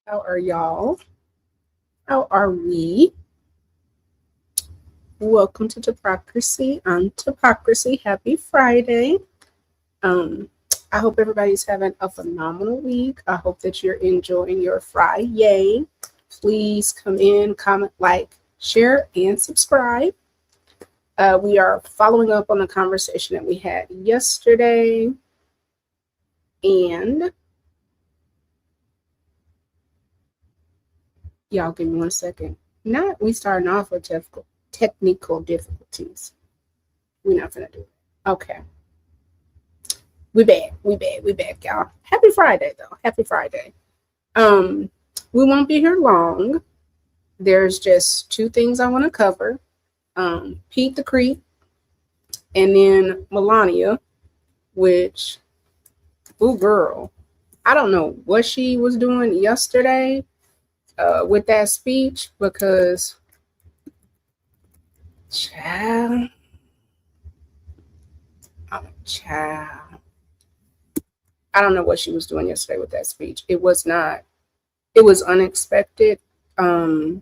How are y'all? How are we? Welcome to Topocracy. I'm Topocracy. Happy Friday. Um, I hope everybody's having a phenomenal week. I hope that you're enjoying your Friday. Please come in, comment, like, share, and subscribe. We are following up on the conversation that we had yesterday. And y'all give me 1 second. Not we starting off with technical difficulties. We're not gonna do it. Okay. We back, y'all. Happy Friday though. Happy Friday. We won't be here long. There's just two things I want to cover. Pete the Creep and then Melania, which girl. I don't know what she was doing yesterday with that speech because child. I don't know what she was doing yesterday with that speech. It was unexpected. I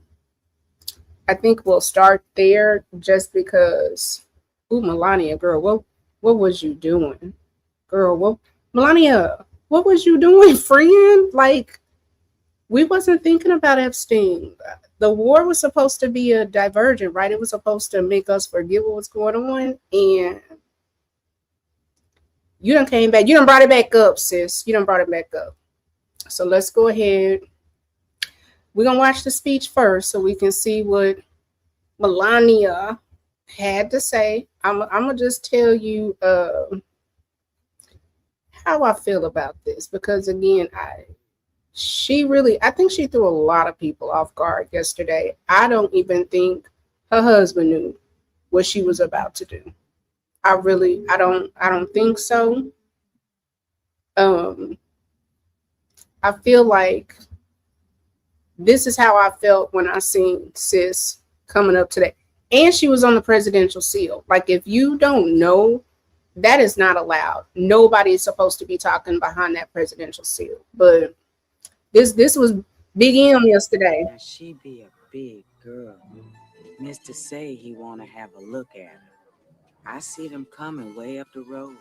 think we'll start there just because, Melania, girl, what was you doing? Girl, Melania, what was you doing, friend? Like, we wasn't thinking about Epstein. The war was supposed to be a divergent, right? It was supposed to make us forget what was going on. And you done came back. You done brought it back up, sis. You done brought it back up. So let's go ahead. We're going to watch the speech first so we can see what Melania had to say. I'm going to just tell you how I feel about this. Because, again, I think she threw a lot of people off guard yesterday. I don't even think her husband knew what she was about to do. I don't think so. I feel like this is how I felt when I seen sis coming up today. And she was on the presidential seal. Like, if you don't know, that is not allowed. Nobody is supposed to be talking behind that presidential seal. But this was Big M yesterday. Now she be a big girl. Mister say he want to have a look at her. I see them coming way up the road.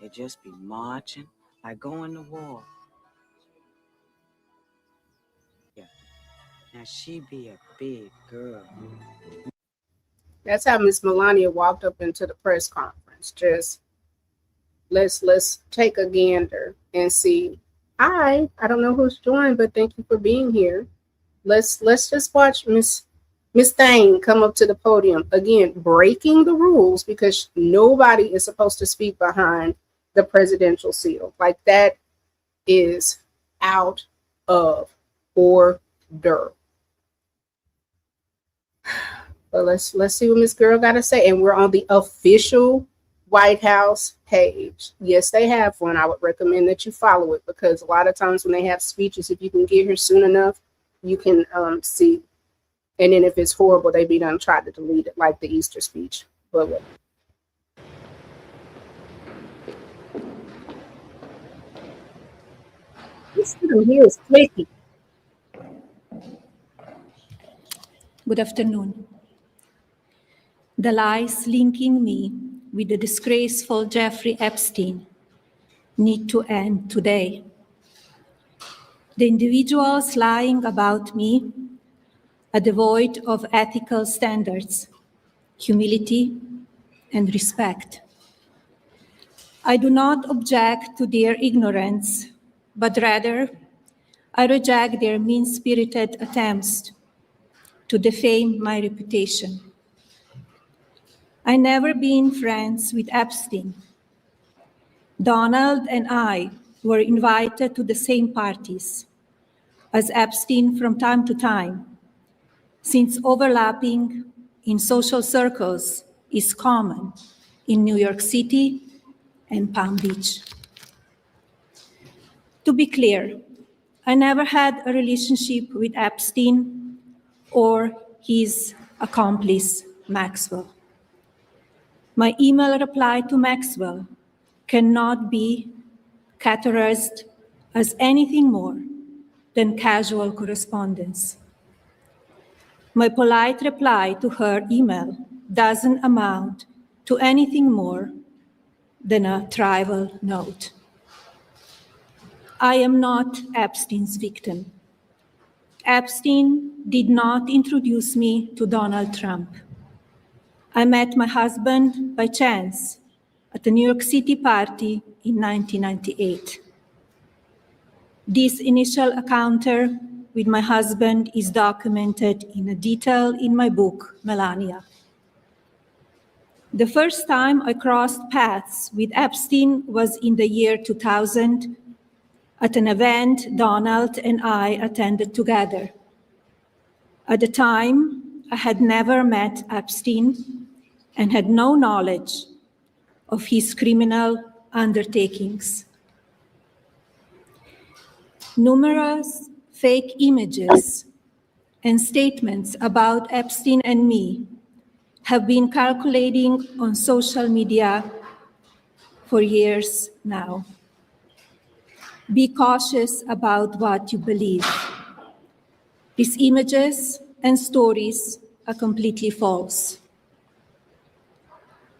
They just be marching like going to war. Yeah. Now she be a big girl. That's how Miss Melania walked up into the press conference. Just let's take a gander and see. Hi, I don't know who's joined, but thank you for being here. Let's just watch Miss Thane come up to the podium again, breaking the rules because nobody is supposed to speak behind the presidential seal. Like, that is out of order. But let's see what Miss Girl got to say. And we're on the official White House page. Yes, they have one. I would recommend that you follow it because a lot of times when they have speeches, if you can get here soon enough, you can see. And then if it's horrible, they be done try to delete it, like the Easter speech. But this system here is clicky. Good afternoon. The lies linking me with the disgraceful Jeffrey Epstein need to end today. The individuals lying about me are devoid of ethical standards, humility, and respect. I do not object to their ignorance, but rather I reject their mean-spirited attempts to defame my reputation. I never been friends with Epstein. Donald and I were invited to the same parties as Epstein from time to time, since overlapping in social circles is common in New York City and Palm Beach. To be clear, I never had a relationship with Epstein or his accomplice, Maxwell. My email reply to Maxwell cannot be categorized as anything more than casual correspondence. My polite reply to her email doesn't amount to anything more than a trivial note. I am not Epstein's victim. Epstein did not introduce me to Donald Trump. I met my husband by chance at a New York City party in 1998. This initial encounter with my husband is documented in detail in my book, Melania. The first time I crossed paths with Epstein was in the year 2000 at an event Donald and I attended together. At the time, I had never met Epstein and had no knowledge of his criminal undertakings. Numerous fake images and statements about Epstein and me have been circulating on social media for years now. Be cautious about what you believe. These images and stories are completely false.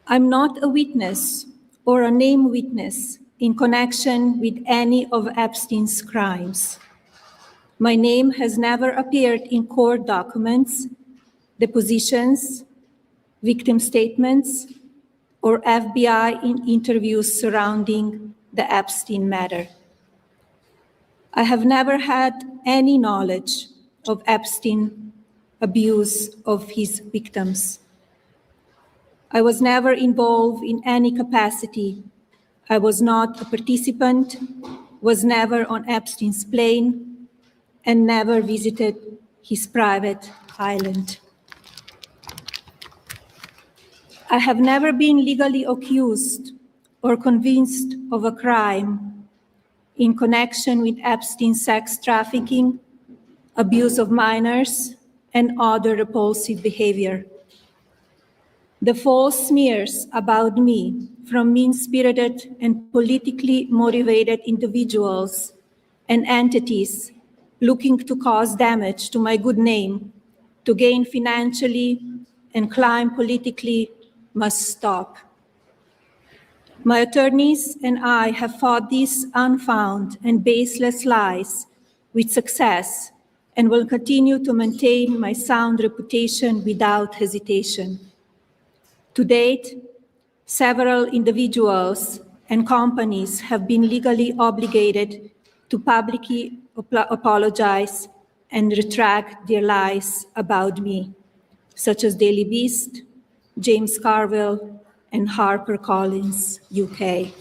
I'm not a witness or a named witness in connection with any of Epstein's crimes. My name has never appeared in court documents, depositions, victim statements, or FBI interviews surrounding the Epstein matter. I have never had any knowledge of Epstein abuse of his victims. I was never involved in any capacity. I was not a participant, was never on Epstein's plane, and never visited his private island. I have never been legally accused or convinced of a crime in connection with Epstein's sex trafficking, abuse of minors, and other repulsive behavior. The false smears about me from mean-spirited and politically motivated individuals and entities looking to cause damage to my good name, to gain financially and climb politically, must stop. My attorneys and I have fought these unfounded and baseless lies with success and will continue to maintain my sound reputation without hesitation. To date, several individuals and companies have been legally obligated to publicly apologize and retract their lies about me, such as Daily Beast, James Carville, and HarperCollins, UK.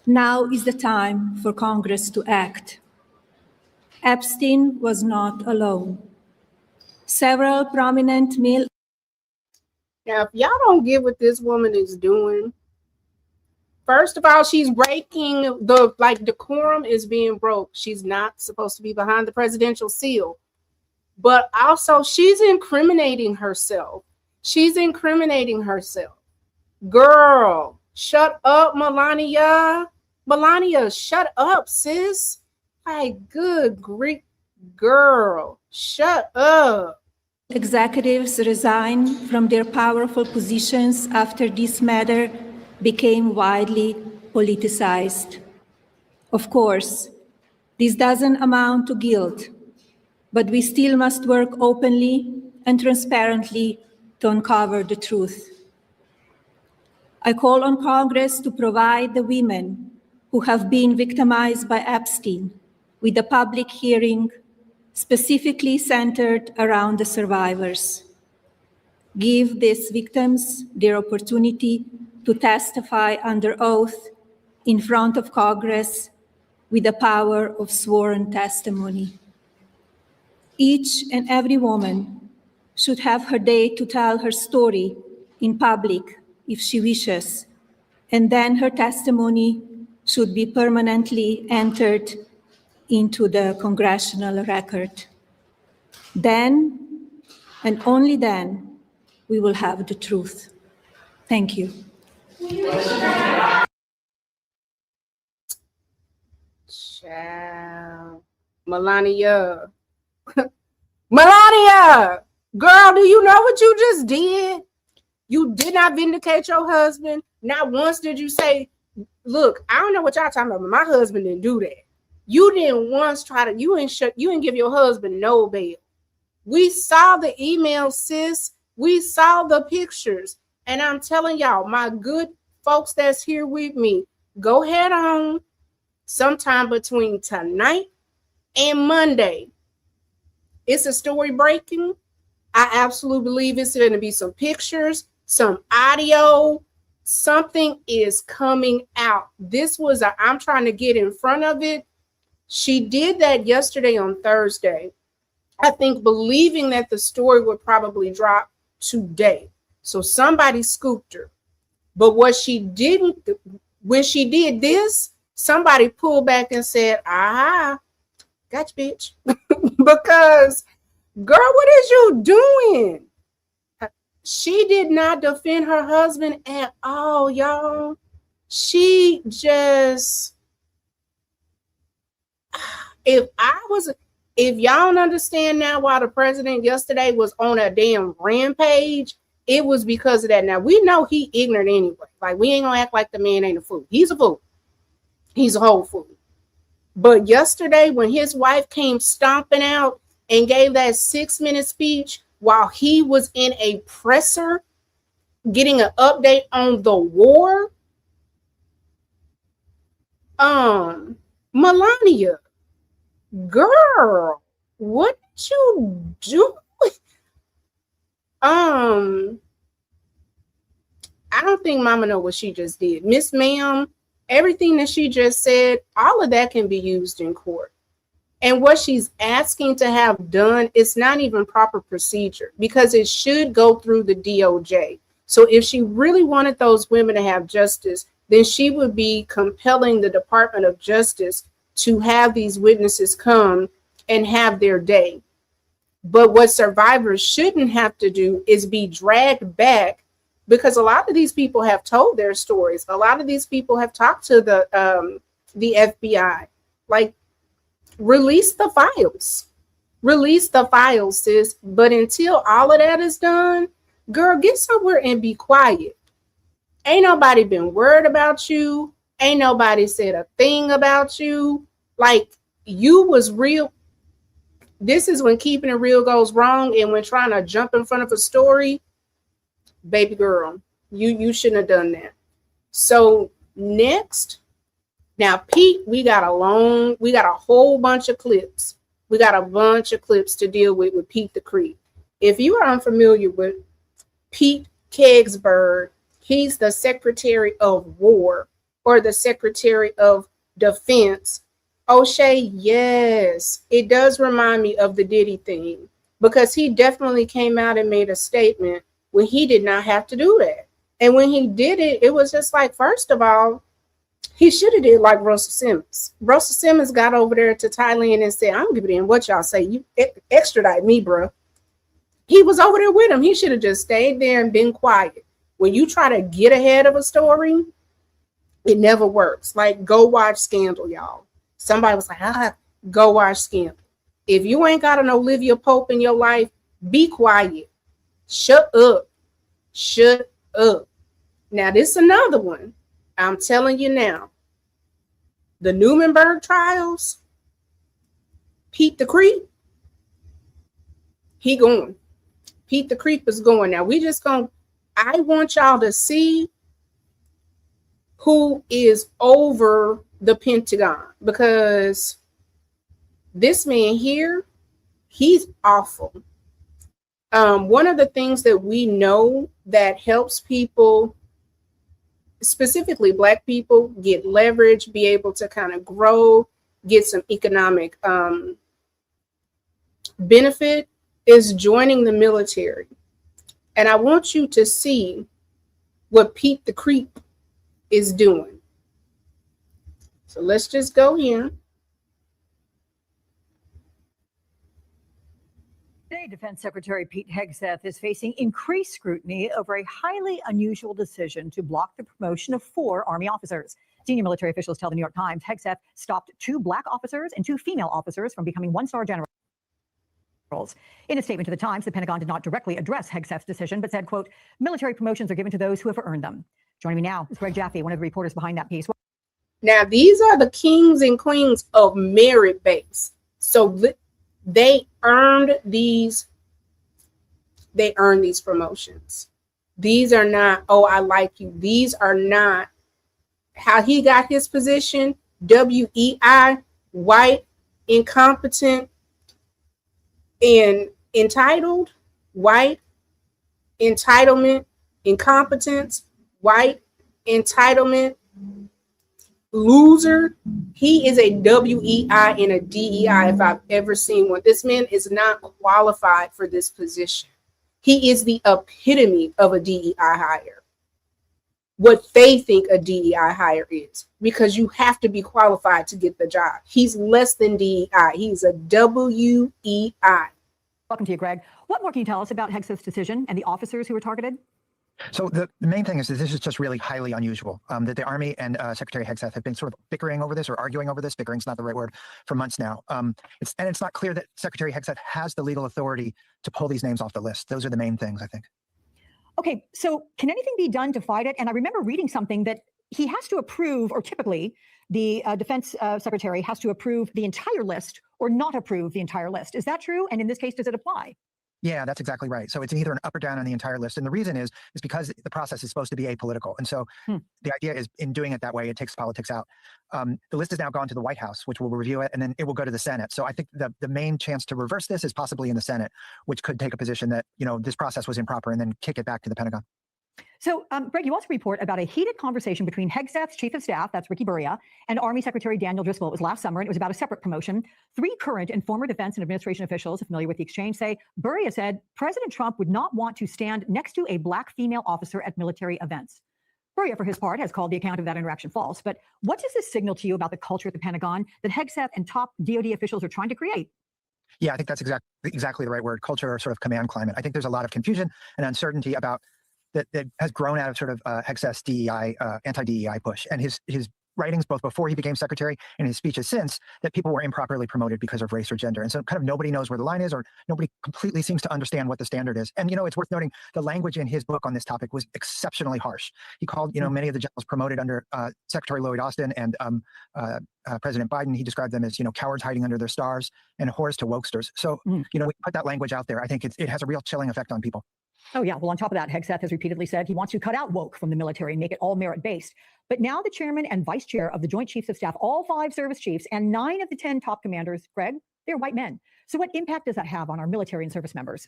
Now is the time for Congress to act. Epstein was not alone. Several prominent male. Now, if y'all don't get what this woman is doing, first of all, she's breaking decorum is being broke. She's not supposed to be behind the presidential seal. But also, she's incriminating herself. Girl, shut up, Melania. Melania, shut up, sis. Like, good grief. Girl, shut up. Executives resign from their powerful positions after this matter became widely politicized. Of course, this doesn't amount to guilt, but we still must work openly and transparently to uncover the truth. I call on Congress to provide the women who have been victimized by Epstein with a public hearing specifically centered around the survivors. Give these victims their opportunity to testify under oath in front of Congress with the power of sworn testimony. Each and every woman should have her day to tell her story in public if she wishes, and then her testimony should be permanently entered into the congressional record. Then, and only then, we will have the truth. Thank you. Child. Melania. Melania! Girl, do you know what you just did? You did not vindicate your husband. Not once did you say, look, I don't know what y'all talking about, but my husband didn't do that. You didn't once try to, you didn't give your husband no bail. We saw the email, sis. We saw the pictures. And I'm telling y'all, my good folks that's here with me, go head on sometime between tonight and Monday. It's a story breaking. I absolutely believe it's going to be some pictures, some audio. Something is coming out. I'm trying to get in front of it. She did that yesterday on Thursday. I think believing that the story would probably drop today. So somebody scooped her. But what she didn't, when she did this, somebody pulled back and said, aha, gotcha, bitch. Because, girl, what is you doing? She did not defend her husband at all, y'all. She just, if y'all don't understand now why the president yesterday was on a damn rampage, it was because of that. Now, we know he ignorant anyway. Like, we ain't gonna act like the man ain't a fool. He's a fool. He's a whole fool. But yesterday, when his wife came stomping out and gave that 6-minute speech while he was in a presser getting an update on the war, Melania, girl, what did you do? I don't think mama know what she just did. Miss Ma'am, everything that she just said, all of that can be used in court. And what she's asking to have done is not even proper procedure because it should go through the DOJ. So if she really wanted those women to have justice, then she would be compelling the Department of Justice to have these witnesses come and have their day. But what survivors shouldn't have to do is be dragged back, because a lot of these people have told their stories. A lot of these people have talked to the FBI. Like, release the files. Release the files, sis. But until all of that is done, girl, get somewhere and be quiet. Ain't nobody been worried about you. Ain't nobody said a thing about you. Like, you was real. This is when keeping it real goes wrong, and when trying to jump in front of a story, baby girl, you shouldn't have done that. So next, now Pete, we got a whole bunch of clips. We got a bunch of clips to deal with Pete the Creep. If you are unfamiliar with Pete Kegsburg, he's the Secretary of War or the Secretary of Defense. O'Shea, yes, it does remind me of the Diddy thing, because he definitely came out and made a statement when he did not have to do that. And when he did it, it was just like, first of all, he should have did like Russell Simmons. Russell Simmons got over there to Thailand and said, I don't give a damn what y'all say. You extradite me, bro. He was over there with him. He should have just stayed there and been quiet. When you try to get ahead of a story, it never works. Like, go watch Scandal, y'all. Somebody was like, go watch Scandal. If you ain't got an Olivia Pope in your life, be quiet. Shut up. Shut up. Now, this is another one. I'm telling you now. The Nuremberg trials, Pete the Creep, he going. Pete the Creep is going. Now, I want y'all to see who is over the Pentagon, because this man here, he's awful. One of the things that we know that helps people, specifically Black people, get leverage, be able to kind of grow, get some economic benefit, is joining the military. And I want you to see what Pete the Creep is doing. So let's just go here. Today, Defense Secretary Pete Hegseth is facing increased scrutiny over a highly unusual decision to block the promotion of 4 Army officers. Senior military officials tell the New York Times Hegseth stopped 2 black officers and 2 female officers from becoming one-star generals. In a statement to the Times, the Pentagon did not directly address Hegseth's decision, but said, quote, military promotions are given to those who have earned them. Joining me now is Greg Jaffe, one of the reporters behind that piece. Now, these are the kings and queens of merit base. So they earned these promotions. These are not, oh, I like you. These are not how he got his position. WEI, white, incompetent, and entitled, white, entitlement, incompetence, white, entitlement, loser. He is a WEI and a DEI if I've ever seen one. This man is not qualified for this position. He is the epitome of a DEI hire. What they think a DEI hire is, because you have to be qualified to get the job. He's less than DEI. He's a WEI. Welcome to you, Greg. What more can you tell us about Hegseth's decision and the officers who were targeted? So the main thing is that this is just really highly unusual, that the Army and Secretary Hegseth have been sort of bickering over this or arguing over this. Bickering's not the right word, for months now. It's not clear that Secretary Hegseth has the legal authority to pull these names off the list. Those are the main things, I think. Okay, so can anything be done to fight it? And I remember reading something that he has to approve, or typically the defense secretary has to approve the entire list or not approve the entire list. Is that true? And in this case, does it apply? Yeah, that's exactly right. So it's either an up or down on the entire list. And the reason is because the process is supposed to be apolitical. And so the idea is, in doing it that way, it takes politics out. The list has now gone to the White House, which will review it, and then it will go to the Senate. So I think the main chance to reverse this is possibly in the Senate, which could take a position that, this process was improper and then kick it back to the Pentagon. So, Greg, you also report about a heated conversation between Hegseth's chief of staff, that's Ricky Buria, and Army Secretary Daniel Driscoll. It was last summer, and it was about a separate promotion. 3 current and former defense and administration officials familiar with the exchange say Buria said President Trump would not want to stand next to a black female officer at military events. Buria, for his part, has called the account of that interaction false. But what does this signal to you about the culture at the Pentagon that Hegseth and top DoD officials are trying to create? Yeah, I think that's exactly the right word, culture, or sort of command climate. I think there's a lot of confusion and uncertainty about that has grown out of sort of Hegseth's DEI, anti-DEI push. And his writings, both before he became secretary and his speeches since, that people were improperly promoted because of race or gender. And so kind of nobody knows where the line is, or nobody completely seems to understand what the standard is. And, it's worth noting the language in his book on this topic was exceptionally harsh. He called, many of the generals promoted under Secretary Lloyd Austin and President Biden, he described them as, cowards hiding under their stars and whores to wokesters. So, we put that language out there. I think it has a real chilling effect on people. Oh, yeah. Well, on top of that, Hegseth has repeatedly said he wants to cut out woke from the military and make it all merit-based. But now the chairman and vice chair of the Joint Chiefs of Staff, all 5 service chiefs, and 9 of the 10 top commanders, Greg, they're white men. So what impact does that have on our military and service members?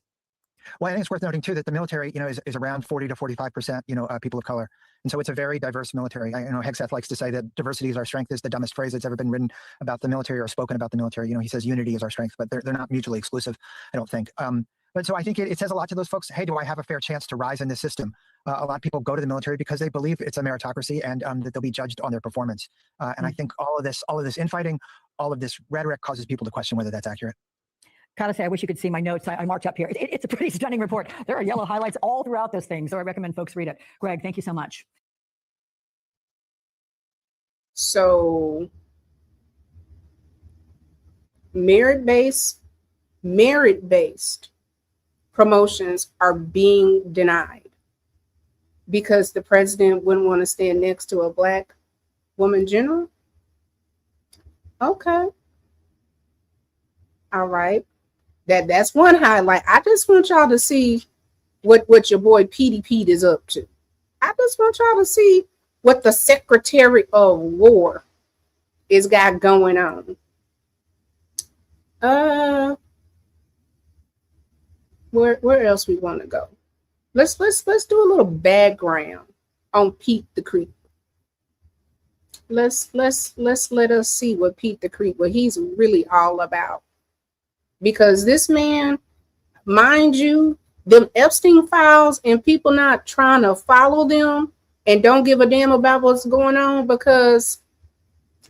Well, I think it's worth noting, too, that the military, is around 40 to 45%, people of color. And so it's a very diverse military. Hegseth likes to say that diversity is our strength is the dumbest phrase that's ever been written about the military or spoken about the military. He says unity is our strength, but they're not mutually exclusive, I don't think. But so I think it says a lot to those folks. Hey, do I have a fair chance to rise in this system? A lot of people go to the military because they believe it's a meritocracy and that they'll be judged on their performance. And I think all of this infighting, all of this rhetoric causes people to question whether that's accurate. Gotta say, I wish you could see my notes. I marked up here. It's a pretty stunning report. There are yellow highlights all throughout this thing. So I recommend folks read it. Greg, thank you so much. So merit-based promotions are being denied because the president wouldn't want to stand next to a black woman general. Okay. All right. That's one highlight. I just want y'all to see what your boy Petey Pete is up to. I just want y'all to see what the Secretary of War is got going on. Where else we want to go? Let's do a little background on Pete the Creep. Let's let us see what Pete the Creep, what he's really all about. Because this man, mind you, them Epstein files and people not trying to follow them and don't give a damn about what's going on, because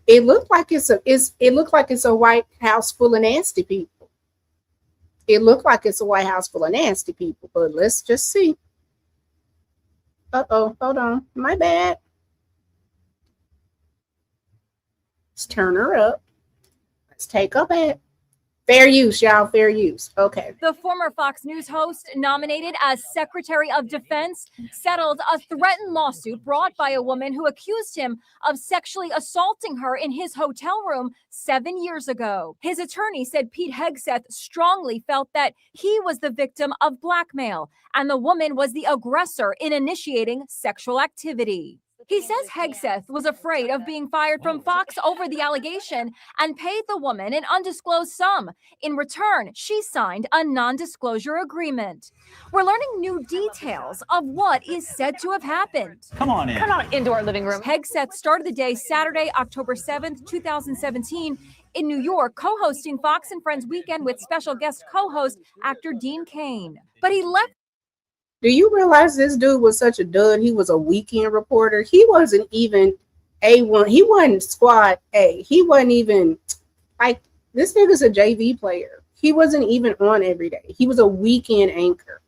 it looked like it's a White House full of nasty people. It looked like it's a White House full of nasty people, but let's just see. Uh-oh, hold on. My bad. Let's turn her up. Let's take her back. Fair use, y'all. Fair use. Okay. The former Fox News host, nominated as Secretary of Defense, settled a threatened lawsuit brought by a woman who accused him of sexually assaulting her in his hotel room 7 years ago. His attorney said Pete Hegseth strongly felt that he was the victim of blackmail and the woman was the aggressor in initiating sexual activity. He says Hegseth was afraid of being fired from Fox over the allegation and paid the woman an undisclosed sum. In return, she signed a non-disclosure agreement. We're learning new details of what is said to have happened. Come on into our living room. Hegseth started the day Saturday, October 7th, 2017 in New York, co-hosting Fox and Friends Weekend with special guest co-host actor Dean Cain. But he left. Do you realize this dude was such a dud? He was a weekend reporter. He wasn't even A1. He wasn't squad A. He wasn't even like, this nigga's a JV player. He wasn't even on every day. He was a weekend anchor.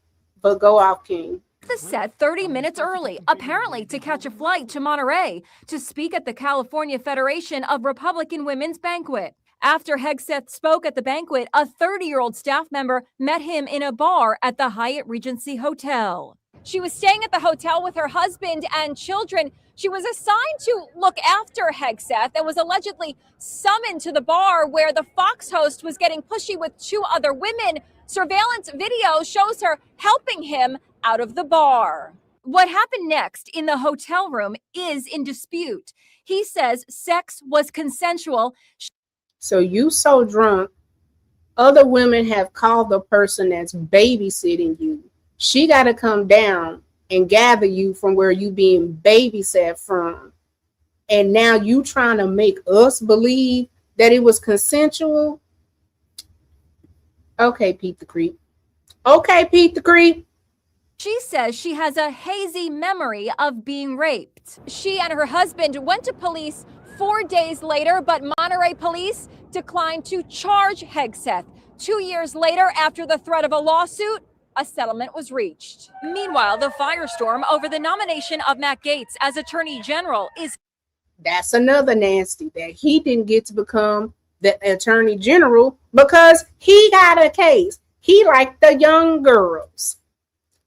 But go off, King. The set 30 minutes early, apparently to catch a flight to Monterey to speak at the California Federation of Republican Women's banquet. After Hegseth spoke at the banquet, a 30-year-old staff member met him in a bar at the Hyatt Regency Hotel. She was staying at the hotel with her husband and children. She was assigned to look after Hegseth and was allegedly summoned to the bar where the Fox host was getting pushy with 2 other women. Surveillance video shows her helping him out of the bar. What happened next in the hotel room is in dispute. He says sex was consensual. So you so drunk, other women have called the person that's babysitting you. She got to come down and gather you from where you being babysat from. And now you trying to make us believe that it was consensual? Okay, Pete the Creep. Okay, Pete the Creep. She says she has a hazy memory of being raped. She and her husband went to police 4 days later, but Monterey police declined to charge Hegseth. 2 years later, after the threat of a lawsuit, a settlement was reached. Meanwhile, the firestorm over the nomination of Matt Gaetz as Attorney General is... That's another nasty, that he didn't get to become the Attorney General because he got a case. He liked the young girls.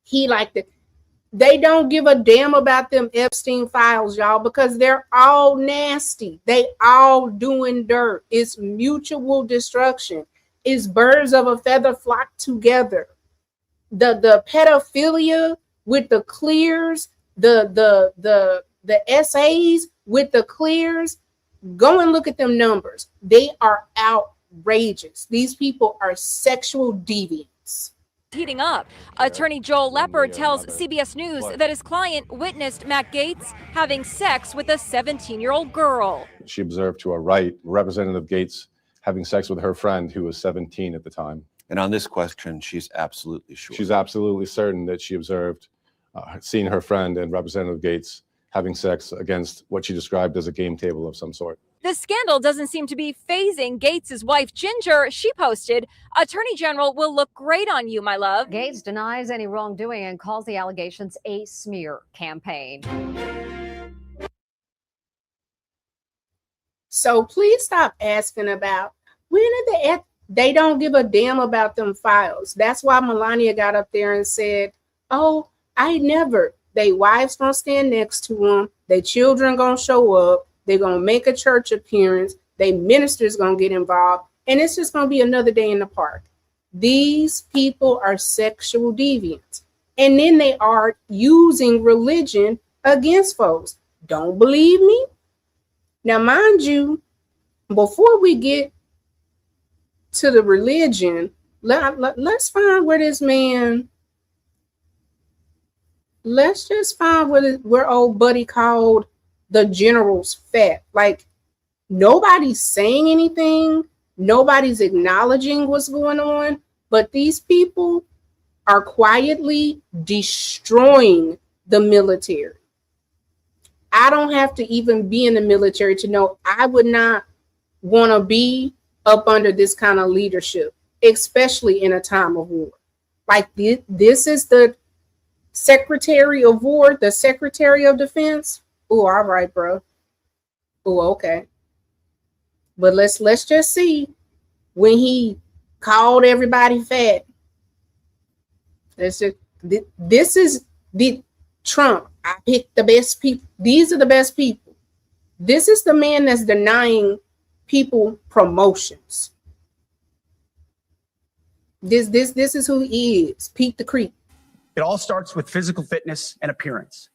He liked it. They don't give a damn about them Epstein files, y'all, because they're all nasty. They all doing dirt. It's mutual destruction. It's birds of a feather flock together. The pedophilia with the clears, the essays with the clears. Go and look at them numbers. They are outrageous. These people are sexual deviants. Heating up. Attorney Joel Leppard tells CBS News that his client witnessed Matt Gaetz having sex with a 17-year-old girl. She observed to her right Representative Gaetz having sex with her friend who was 17 at the time. And on this question, she's absolutely sure. She's absolutely certain that she observed seeing her friend and Representative Gaetz having sex against what she described as a game table of some sort. The scandal doesn't seem to be phasing Gaetz' wife, Ginger. She posted, Attorney General will look great on you, my love. Gaetz denies any wrongdoing and calls the allegations a smear campaign. So please stop asking about when are they don't give a damn about them files. That's why Melania got up there and said, oh, I never. They wives gonna stand next to them. Their children gonna show up. They're going to make a church appearance. They ministers going to get involved. And it's just going to be another day in the park. These people are sexual deviants. And then they are using religion against folks. Don't believe me? Now, mind you, before we get to the religion, let's find where this man... Let's just find where old buddy called the general's fat. Like, nobody's saying anything. Nobody's acknowledging what's going on. But these people are quietly destroying the military. I don't have to even be in the military to know I would not want to be up under this kind of leadership. especially in a time of war. Like this is the Secretary of War, the Secretary of Defense. Oh, all right, bro. Oh, okay. But let's just see when he called everybody fat. This is the Trump. I picked the best people. These are the best people. This is the man that's denying people promotions. This is who he is. Pete the Creep. It all starts with physical fitness and appearance.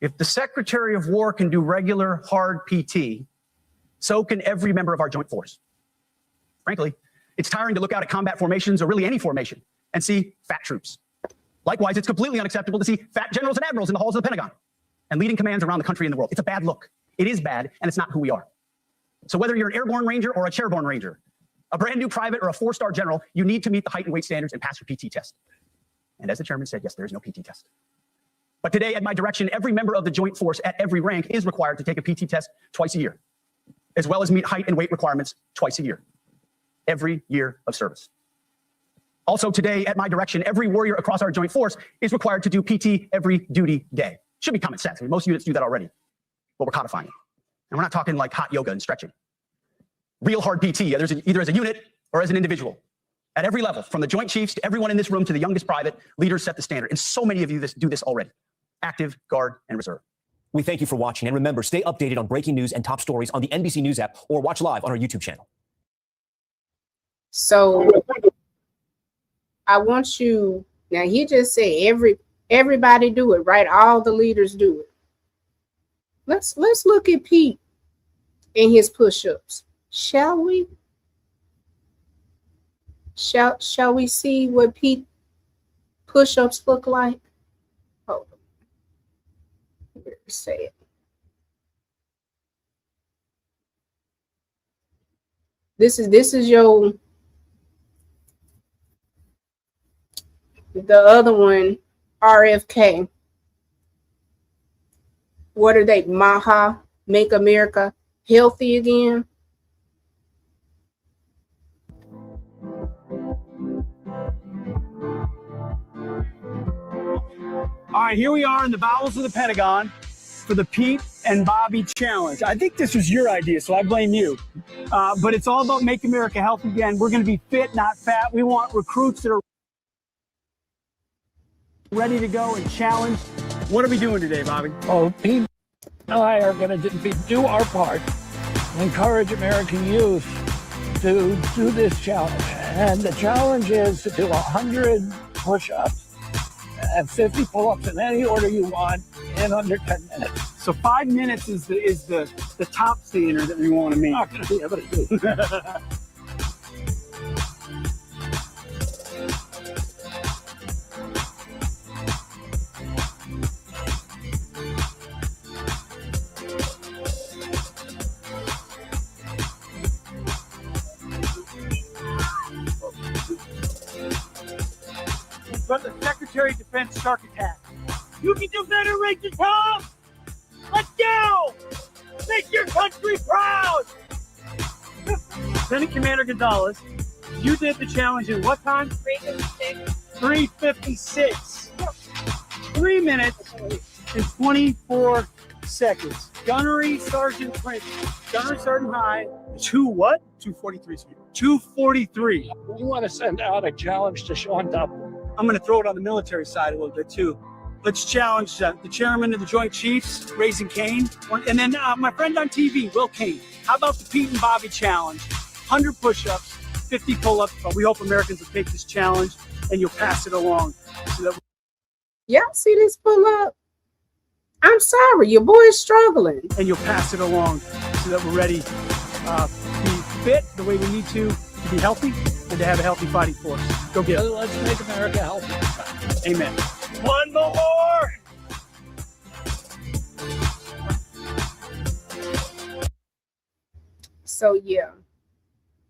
If the Secretary of War can do regular hard PT, so can every member of our joint force. Frankly, it's tiring to look out at combat formations, or really any formation, and see fat troops. Likewise, it's completely unacceptable to see fat generals and admirals in the halls of the Pentagon and leading commands around the country and the world. It's a bad look. It is bad, and it's not who we are. So whether you're an airborne ranger or a chairborne ranger, a brand new private or a 4-star general, you need to meet the height and weight standards and pass your PT test. And as the chairman said, yes, there is no PT test. But today, at my direction, every member of the joint force at every rank is required to take a PT test twice a year, as well as meet height and weight requirements twice a year, every year of service. Also today, at my direction, every warrior across our joint force is required to do PT every duty day. Should be common sense. I mean, most units do that already, but we're codifying it. And we're not talking like hot yoga and stretching. Real hard PT, either as a unit or as an individual. At every level, from the Joint Chiefs to everyone in this room to the youngest private, leaders set the standard. And so many of you do this already. Active, Guard, and Reserve. We thank you for watching. And remember, stay updated on breaking news and top stories on the NBC News app or watch live on our YouTube channel. So I want you, now he just said everybody do it, right? All the leaders do it. Let's look at Pete and his push-ups. Shall we? Shall we see what Pete push-ups look like? Hold on. Where say it? This is your the other one, RFK. What are they? Maha, make America healthy again. All right, here we are in the bowels of the Pentagon for the Pete and Bobby Challenge. I think this was your idea, so I blame you. But it's all about Make America Healthy Again. We're going to be fit, not fat. We want recruits that are ready to go and challenge. What are we doing today, Bobby? Oh, Pete and I are going to do our part, encourage American youth to do this challenge. And the challenge is to do 100 push-ups and 50 pull-ups in any order you want in under 10 minutes. So 5 minutes is the top standard that we want to meet. Not going to be able to do. But the Secretary of Defense shark attack. You can do better, Ranger Tom! Let's go! Make your country proud! Lieutenant Commander Gonzalez, you did the challenge in what time? 3:56. 3:56. 3 minutes and 24 seconds. Gunnery Sergeant Prince. Gunnery Sergeant High. 243. 243. We want to send out a challenge to Sean Dublin. I'm going to throw it on the military side a little bit too. Let's challenge the chairman of the Joint Chiefs, Raising Cane, and then my friend on TV, Will Kane. How about the Pete and Bobby challenge? 100 push-ups, 50 pull-ups, but we hope Americans will take this challenge and you'll pass it along. So that y'all see this pull-up? I'm sorry, your boy is struggling. And you'll pass it along so that we're ready to be fit the way we need to be healthy, and to have a healthy fighting force. Go get it. Let's make America healthy. Amen. One more. So yeah,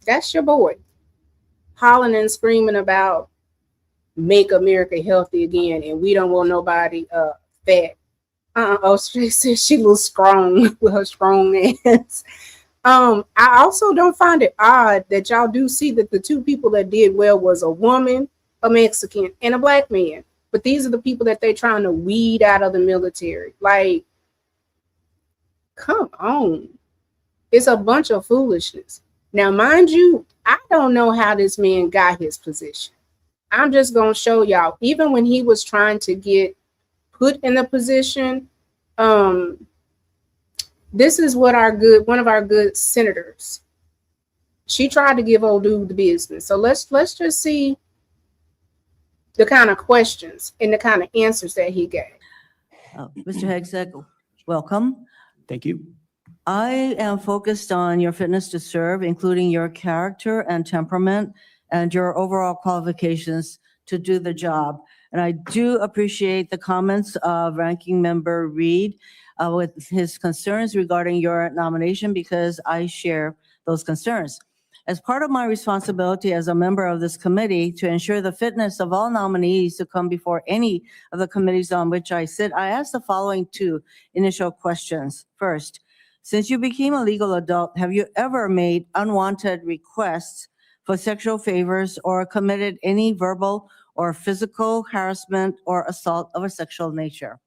that's your boy, hollering and screaming about make America healthy again, and we don't want nobody fat. Oh, she said she looks strong with her strong ass. I also don't find it odd that y'all do see that the two people that did well was a woman, a Mexican, and a black man. But these are the people that they're trying to weed out of the military. Like, come on. It's a bunch of foolishness. Now, mind you, I don't know how this man got his position. I'm just going to show y'all. Even when he was trying to get put in the position, this is what one of our good senators, she tried to give old dude the business. So let's just see the kind of questions and the kind of answers that he gave. Mr. Hegseth, welcome. Thank you. I am focused on your fitness to serve, including your character and temperament and your overall qualifications to do the job. And I do appreciate the comments of Ranking Member Reed with his concerns regarding your nomination, because I share those concerns. As part of my responsibility as a member of this committee to ensure the fitness of all nominees to come before any of the committees on which I sit, I ask the following two initial questions. First, since you became a legal adult, have you ever made unwanted requests for sexual favors or committed any verbal or physical harassment or assault of a sexual nature?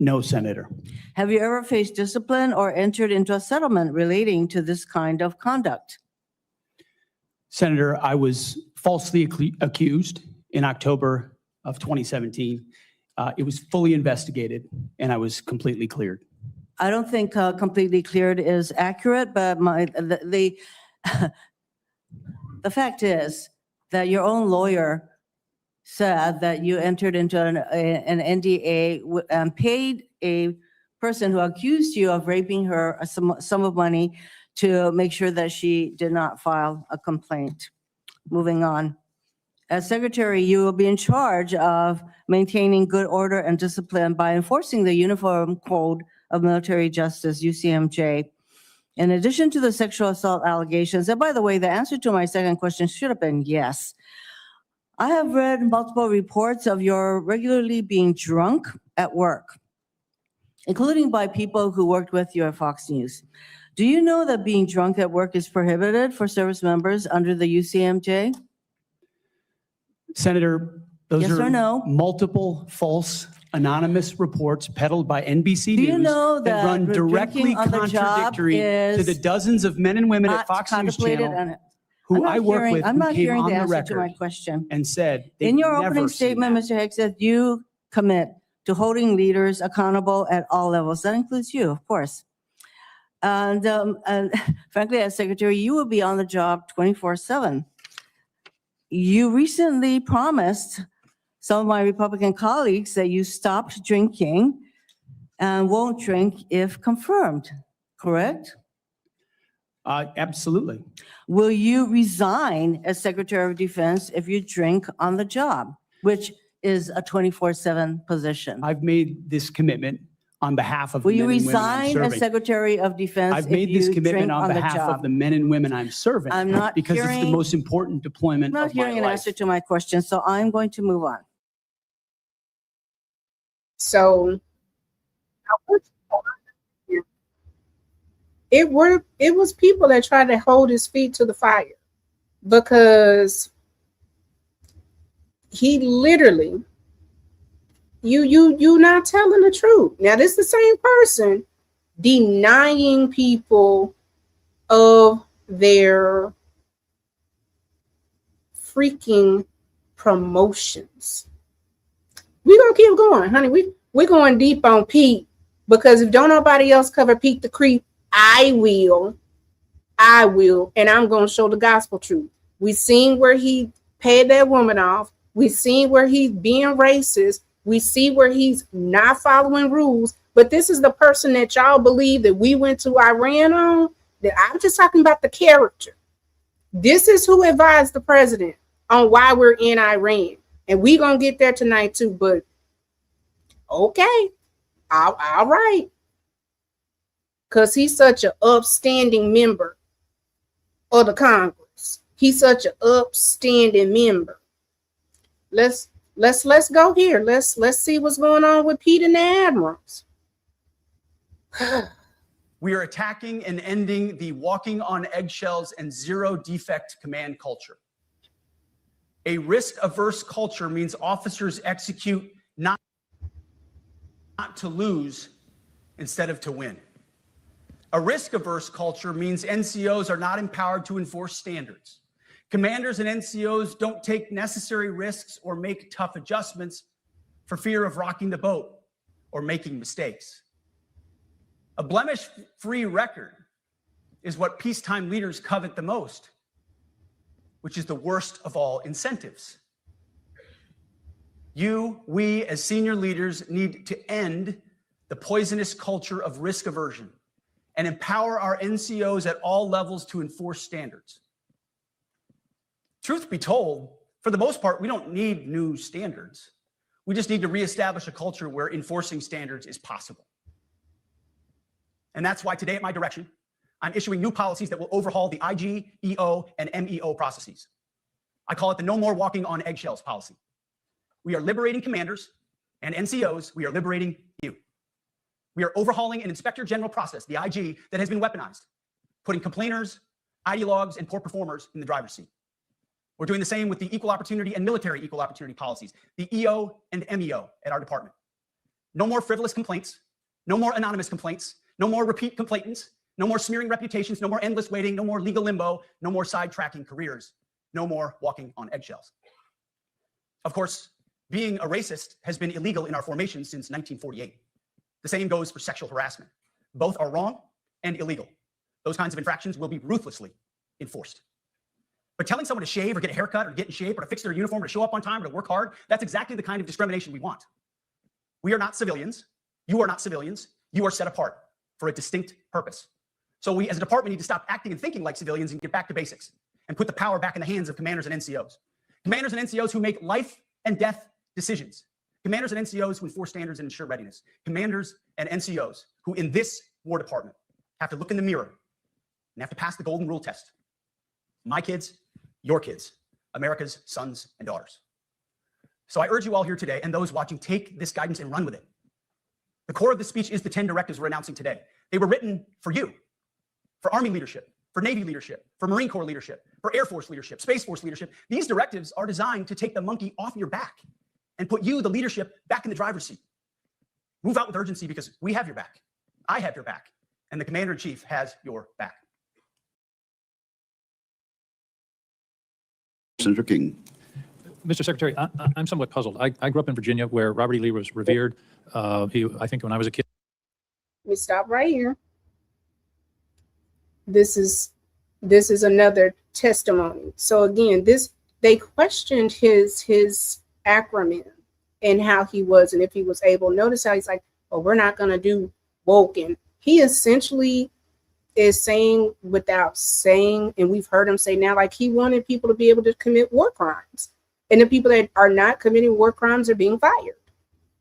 No, Senator. Have you ever faced discipline or entered into a settlement relating to this kind of conduct? Senator, I was falsely accused in October of 2017. It was fully investigated and I was completely cleared. I don't think completely cleared is accurate, but the fact is that your own lawyer said that you entered into an NDA and paid a person who accused you of raping her a sum of money to make sure that she did not file a complaint. Moving on. As secretary, you will be in charge of maintaining good order and discipline by enforcing the Uniform Code of Military Justice, UCMJ. In addition to the sexual assault allegations, and by the way, the answer to my second question should have been yes. I have read multiple reports of your regularly being drunk at work, including by people who worked with you at Fox News. Do you know that being drunk at work is prohibited for service members under the UCMJ? Senator, those Yes are or no? multiple false anonymous reports peddled by NBC Do you News know that run drinking directly on the job contradictory to the is dozens of men and women at not Fox News contemplated Channel and who I work with I'm who not came hearing on the the answer to my record question. and said they've In your never opening seen statement, that. Mr. Hegseth, you commit to holding leaders accountable at all levels. That includes you, of course. And frankly, as secretary, you will be on the job 24/7. You recently promised some of my Republican colleagues that you stopped drinking and won't drink if confirmed, correct? Absolutely. Will you resign as Secretary of Defense if you drink on the job, which is a 24/7 position? I've made this commitment on behalf of Will the you men and women I'm resign as serving. Secretary of Defense I've if made this you commitment drink on on the behalf of job? the men and women I'm serving I'm not because it's the hearing- most important deployment I'm not of my hearing an life. answer to my question, so I'm going to move on. So it was people that tried to hold his feet to the fire, because he literally, you not telling the truth. Now, this is the same person denying people of their freaking promotions. We're gonna keep going, honey. We're going deep on Pete, because if don't nobody else cover Pete the Creep, I will, and I'm gonna show the gospel truth. We seen where he paid that woman off. We seen where he's being racist. We see where he's not following rules. But this is the person that y'all believe that we went to Iran on. That I'm just talking about the character. This is who advised the president on why we're in Iran. And we're going to get there tonight too. But okay, all right. Because he's such an upstanding member of the Congress. He's such an upstanding member. Let's go here. Let's see what's going on with Pete and the admirals. We are attacking and ending the walking on eggshells and zero defect command culture. A risk-averse culture means officers execute not to lose instead of to win. A risk-averse culture means NCOs are not empowered to enforce standards. Commanders and NCOs don't take necessary risks or make tough adjustments for fear of rocking the boat or making mistakes. A blemish-free record is what peacetime leaders covet the most, which is the worst of all incentives. We, as senior leaders, need to end the poisonous culture of risk aversion and empower our NCOs at all levels to enforce standards. Truth be told, for the most part, we don't need new standards. We just need to reestablish a culture where enforcing standards is possible. And that's why today at my direction, I'm issuing new policies that will overhaul the IG, EO, and MEO processes. I call it the no more walking on eggshells policy. We are liberating commanders and NCOs. We are liberating you. We are overhauling an inspector general process, the IG, that has been weaponized, putting complainers, ideologues, and poor performers in the driver's seat. We're doing the same with the equal opportunity and military equal opportunity policies, the EO and MEO at our department. No more frivolous complaints, no more anonymous complaints, no more repeat complainants, no more smearing reputations, no more endless waiting, no more legal limbo, no more sidetracking careers, no more walking on eggshells. Of course, being a racist has been illegal in our formation since 1948. The same goes for sexual harassment. Both are wrong and illegal. Those kinds of infractions will be ruthlessly enforced. But telling someone to shave or get a haircut or get in shape or to fix their uniform or to show up on time or to work hard, that's exactly the kind of discrimination we want. We are not civilians. You are not civilians. You are set apart for a distinct purpose. So we as a department need to stop acting and thinking like civilians and get back to basics and put the power back in the hands of commanders and NCOs. Commanders and NCOs who make life and death decisions. Commanders and NCOs who enforce standards and ensure readiness. Commanders and NCOs who in this War Department have to look in the mirror and have to pass the golden rule test. My kids, your kids, America's sons and daughters. So I urge you all here today and those watching, take this guidance and run with it. The core of this speech is the 10 directives we're announcing today. They were written for you, for Army leadership, for Navy leadership, for Marine Corps leadership, for Air Force leadership, Space Force leadership. These directives are designed to take the monkey off your back and put you, the leadership, back in the driver's seat. Move out with urgency because we have your back. I have your back. And the Commander-in-Chief has your back. Senator King. Mr. Secretary, I'm somewhat puzzled. I grew up in Virginia where Robert E. Lee was revered. I think when I was a kid. Let me stop right here. This is another testimony. So again, they questioned his acronym and how he was and if he was able. Notice how he's like, "Oh, we're not going to do woke." And he essentially is saying without saying, and we've heard him say now, like he wanted people to be able to commit war crimes. And the people that are not committing war crimes are being fired.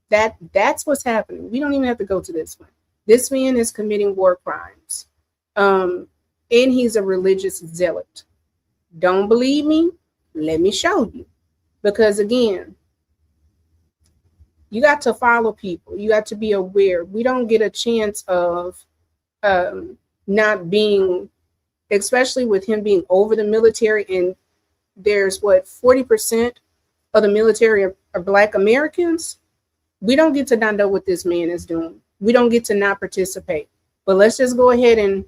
That's what's happening. We don't even have to go to this one. This man is committing war crimes. And he's a religious zealot. Don't believe me? Let me show you. Because again, you got to follow people. You got to be aware. We don't get a chance of not being, especially with him being over the military, and there's 40% of the military are Black Americans. We don't get to not know what this man is doing. We don't get to not participate. But let's just go ahead and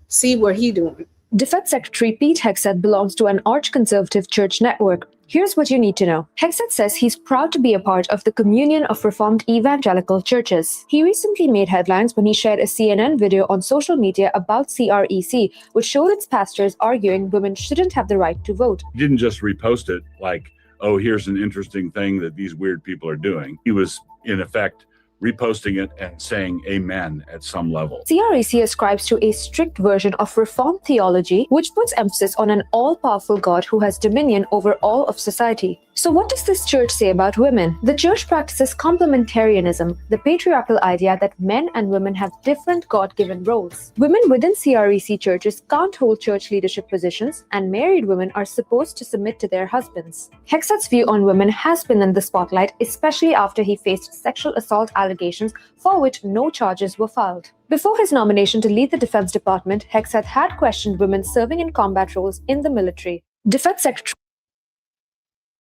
see what he's doing. Defense Secretary Pete Hegseth belongs to an arch-conservative church network. Here's what you need to know. Hegseth says he's proud to be a part of the Communion of Reformed Evangelical Churches. He recently made headlines when he shared a CNN video on social media about CREC, which showed its pastors arguing women shouldn't have the right to vote. He didn't just repost it like, oh, here's an interesting thing that these weird people are doing. He was, in effect, reposting it and saying amen at some level. CREC ascribes to a strict version of Reformed theology, which puts emphasis on an all-powerful God who has dominion over all of society. So what does this church say about women? The church practices complementarianism, the patriarchal idea that men and women have different God-given roles. Women within CREC churches can't hold church leadership positions, and married women are supposed to submit to their husbands. Hegseth's view on women has been in the spotlight, especially after he faced sexual assault allegations allegations for which no charges were filed. Before his nomination to lead the Defense Department, Hegseth had questioned women serving in combat roles in the military. Defense Secretary.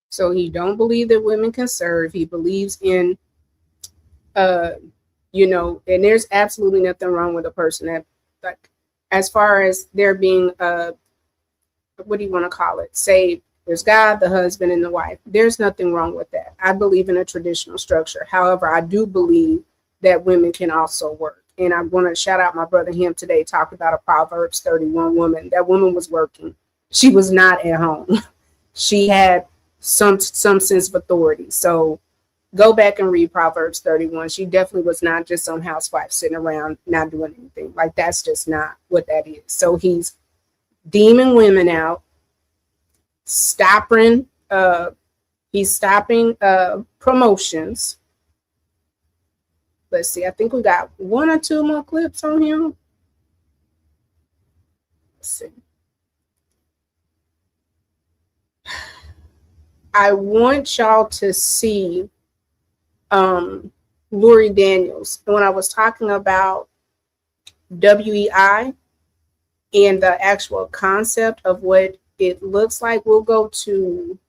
So he don't believe that women can serve. He believes in, and there's absolutely nothing wrong with a person that, like, as far as there being, what do you want to call it? Say there's God, the husband, and the wife. There's nothing wrong with that. I believe in a traditional structure. However, I do believe that women can also work. And I want to shout out my brother him today, talked about a Proverbs 31 woman. That woman was working. She was not at home. She had some sense of authority. So go back and read Proverbs 31. She definitely was not just some housewife sitting around not doing anything. Like, that's just not what that is. So he's deeming women out, stopping promotions. Let's see, I think we got 1 or 2 more clips on him. Let's see. I want y'all to see Lori Daniels. When I was talking about WEI and the actual concept of what it looks like, we'll go to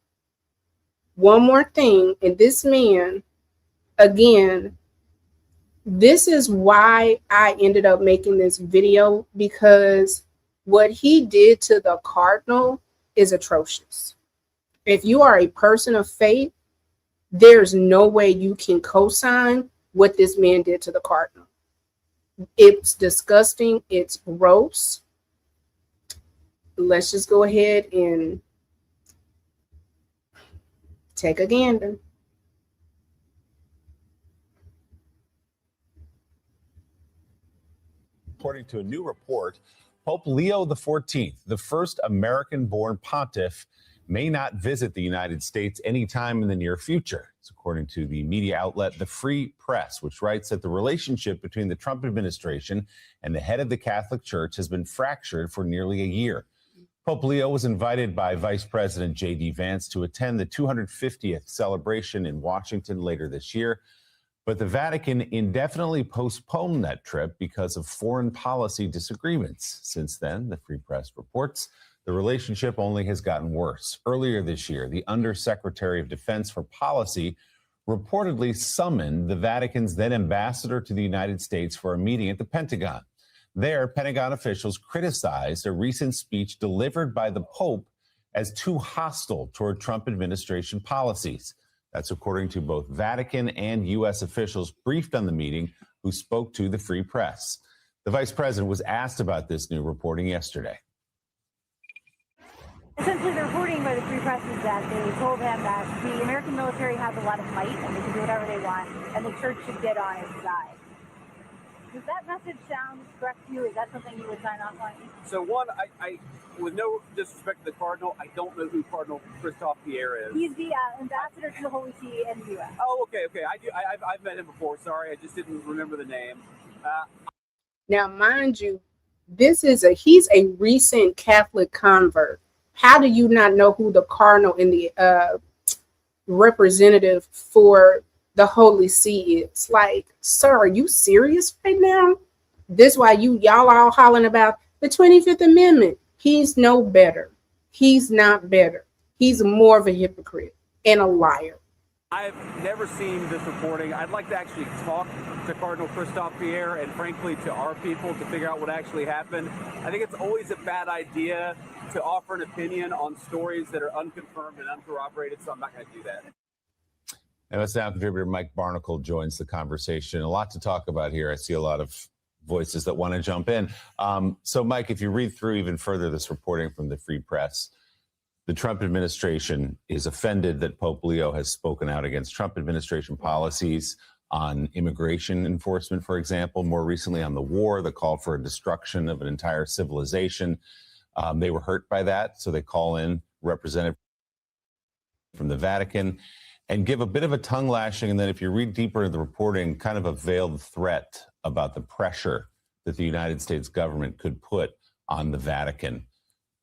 one more thing. And this man, again, this is why I ended up making this video, because what he did to the Cardinal is atrocious. If you are a person of faith, there's no way you can co-sign what this man did to the Cardinal. It's disgusting. It's gross. Let's just go ahead and take a gander. According to a new report, Pope Leo XIV, the first American-born pontiff, may not visit the United States anytime in the near future. It's according to the media outlet The Free Press, which writes that the relationship between the Trump administration and the head of the Catholic Church has been fractured for nearly a year. Pope Leo was invited by Vice President J.D. Vance to attend the 250th celebration in Washington later this year, but the Vatican indefinitely postponed that trip because of foreign policy disagreements. Since then, the Free Press reports, the relationship only has gotten worse. Earlier this year, the Undersecretary of Defense for Policy reportedly summoned the Vatican's then ambassador to the United States for a meeting at the Pentagon. There, Pentagon officials criticized a recent speech delivered by the Pope as too hostile toward Trump administration policies. That's according to both Vatican and U.S. officials briefed on the meeting who spoke to the Free Press. The vice president was asked about this new reporting yesterday. Essentially, the reporting by the Free Press is that they told him that the American military has a lot of might and they can do whatever they want, and the church should get on its side. Does that message sound correct to you? Is that something you would sign off on? So one, I with no disrespect to the Cardinal, I don't know who Cardinal Christophe Pierre is. He's the ambassador to the Holy See in the U.S. Oh, okay. I've met him before. Sorry, I just didn't remember the name. Now, mind you, he's a recent Catholic convert. How do you not know who the Cardinal and the representative for the Holy See is? Like, sir, are you serious right now? This why y'all all hollering about the 25th Amendment. He's no better. He's not better. He's more of a hypocrite and a liar. I've never seen this reporting. I'd like to actually talk to Cardinal Christophe Pierre and frankly to our people to figure out what actually happened. I think it's always a bad idea to offer an opinion on stories that are unconfirmed and uncorroborated, so I'm not going to do that. MSNBC contributor Mike Barnacle joins the conversation. A lot to talk about here. I see a lot of voices that want to jump in. So, Mike, if you read through even further this reporting from the Free Press, the Trump administration is offended that Pope Leo has spoken out against Trump administration policies on immigration enforcement, for example, more recently on the war, the call for a destruction of an entire civilization. They were hurt by that, so they call in representative from the Vatican and give a bit of a tongue lashing. And then if you read deeper into the reporting, kind of a veiled threat about the pressure that the United States government could put on the Vatican.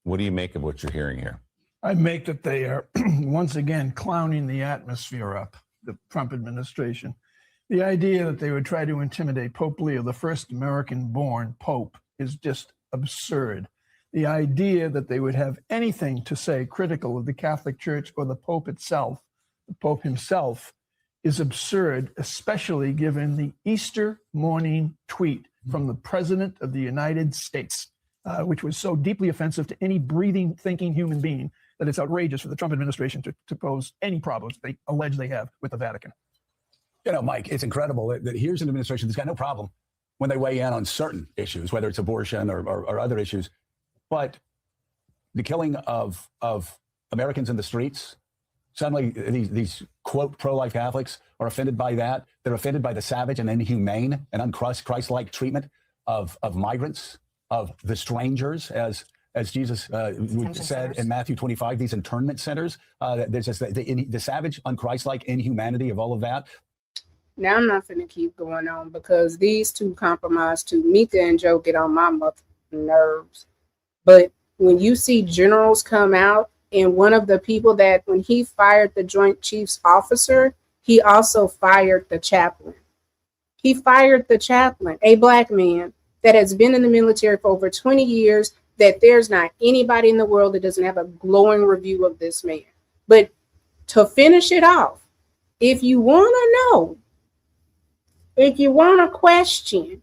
What do you make of what you're hearing here? I make that they are once again clowning the atmosphere up, the Trump administration. The idea that they would try to intimidate Pope Leo, the first American-born pope, is just absurd. The idea that they would have anything to say critical of the Catholic Church or the Pope itself, the Pope himself, is absurd, especially given the Easter morning tweet from the President of the United States, which was so deeply offensive to any breathing, thinking human being that it's outrageous for the Trump administration to pose any problems they allege they have with the Vatican. You know, Mike, it's incredible that here's an administration that's got no problem when they weigh in on certain issues, whether it's abortion or other issues. But the killing of Americans in the streets, suddenly these quote pro-life Catholics are offended by that. They're offended by the savage and inhumane and Christ-like treatment of migrants, of the strangers, as Jesus said in Matthew 25, these internment centers. There's just the savage, unchristlike inhumanity of all of that. Now I'm not going to keep going on because these two compromised too. Mika and Joe get on my nerves. But when you see generals come out, and one of the people that when he fired the Joint Chiefs officer, he also fired the chaplain. He fired the chaplain, a black man that has been in the military for over 20 years, that there's not anybody in the world that doesn't have a glowing review of this man. But to finish it off, if you want to know, if you want to question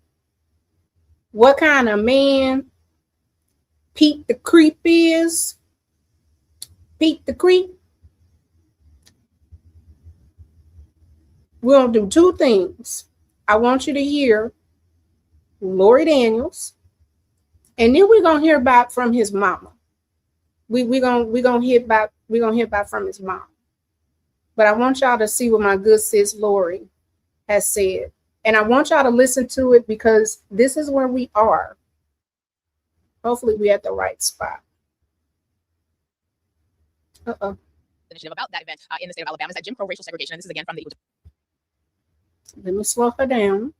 what kind of man Pete the Creep is, Pete the Creep, we're going to do two things. I want you to hear Lori Daniels, and then we're going to hear about from his mama. We're going to hear about from his mom. But I want y'all to see what my good sis Lori has said. And I want y'all to listen to it because this is where we are. Hopefully we're at the right spot. Initiative about that event in the state of Alabama is that Jim Crow racial segregation, and this is again from the Let me slow her down.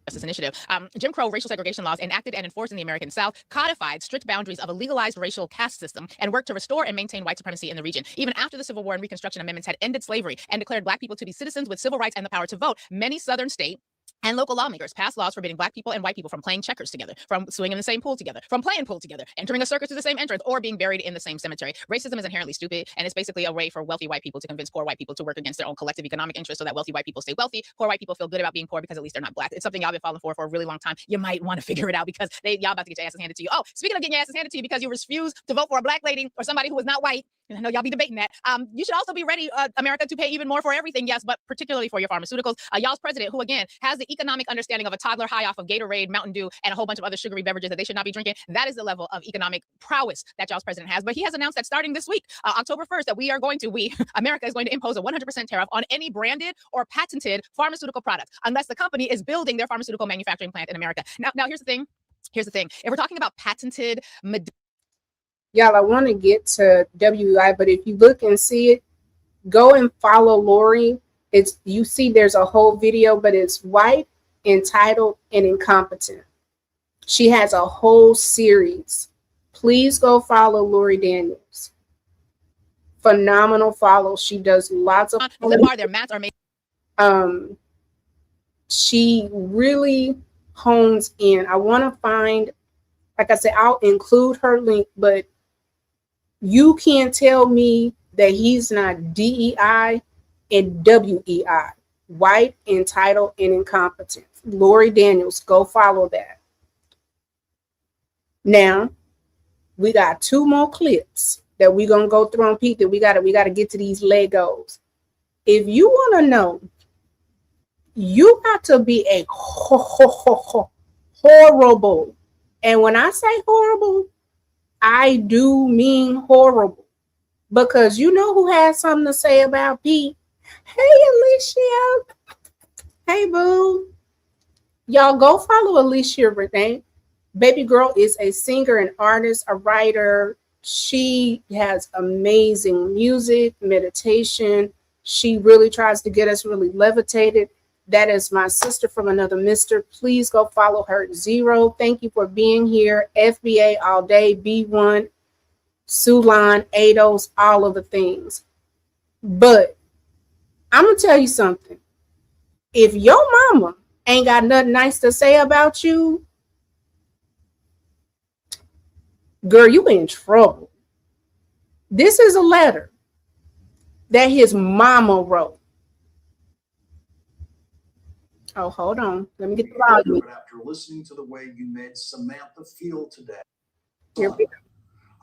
Justice Initiative. Jim Crow racial segregation laws enacted and enforced in the American South codified strict boundaries of a legalized racial caste system and worked to restore and maintain white supremacy in the region. Even after the Civil War and Reconstruction amendments had ended slavery and declared Black people to be citizens with civil rights and the power to vote, many Southern state and local lawmakers passed laws forbidding Black people and white people from playing checkers together, from swimming in the same pool together, from playing pool together, entering a circus through the same entrance, or being buried in the same cemetery. Racism is inherently stupid, and it's basically a way for wealthy white people to convince poor white people to work against their own collective economic interests so that wealthy white people stay wealthy. Poor white people feel good about being poor because at least they're not Black. It's something y'all been falling for a really long time. You might want to figure it out because y'all about to get your asses handed to you. Oh, speaking of getting your asses handed to you because you refused to vote for a Black lady or somebody who was not white, and I know y'all be debating that. You should also be ready, America, to pay even more for everything, yes, but particularly for your pharmaceuticals. Y'all's president, who again has the economic understanding of a toddler high off of Gatorade, Mountain Dew, and a whole bunch of other sugary beverages that they should not be drinking. That is the level of economic prowess that y'all's president has. But he has announced that starting this week, October 1st, that America is going to impose a 100% tariff on any branded or patented pharmaceutical product, unless the company is building their pharmaceutical manufacturing plant in America. Now here's the thing. If we're talking about patented Y'all, I want to get to WI, but if you look and see it, go and follow Lori. You see there's a whole video, but it's white, entitled, and incompetent. She has a whole series. Please go follow Lori Daniels. Phenomenal follow. She does lots of their mats are made. She really hones in. I want to find, like I said, I'll include her link, but you can't tell me that he's not DEI and WEI, white, entitled, and incompetent. Lori Daniels, go follow that. Now, we got two more clips that we're going to go through on Pete that we got to get to these Legos. If you want to know, you got to be a horrible. And when I say horrible, I do mean horrible, because you know who has something to say about Pete? Hey, Alicia. Hey, boo. Y'all go follow Alicia Renee. Baby girl is a singer, an artist, a writer. She has amazing music, meditation. She really tries to get us really levitated. That is my sister from another mister. Please go follow her. Zero, thank you for being here. FBA all day, B1, Sulan, ADOS, all of the things. But I'm gonna tell you something. If your mama ain't got nothing nice to say about you, girl, you in trouble. This is a letter that his mama wrote. Oh, hold on. Let me get the volume. After listening to the way you made Samantha feel today, Here we go.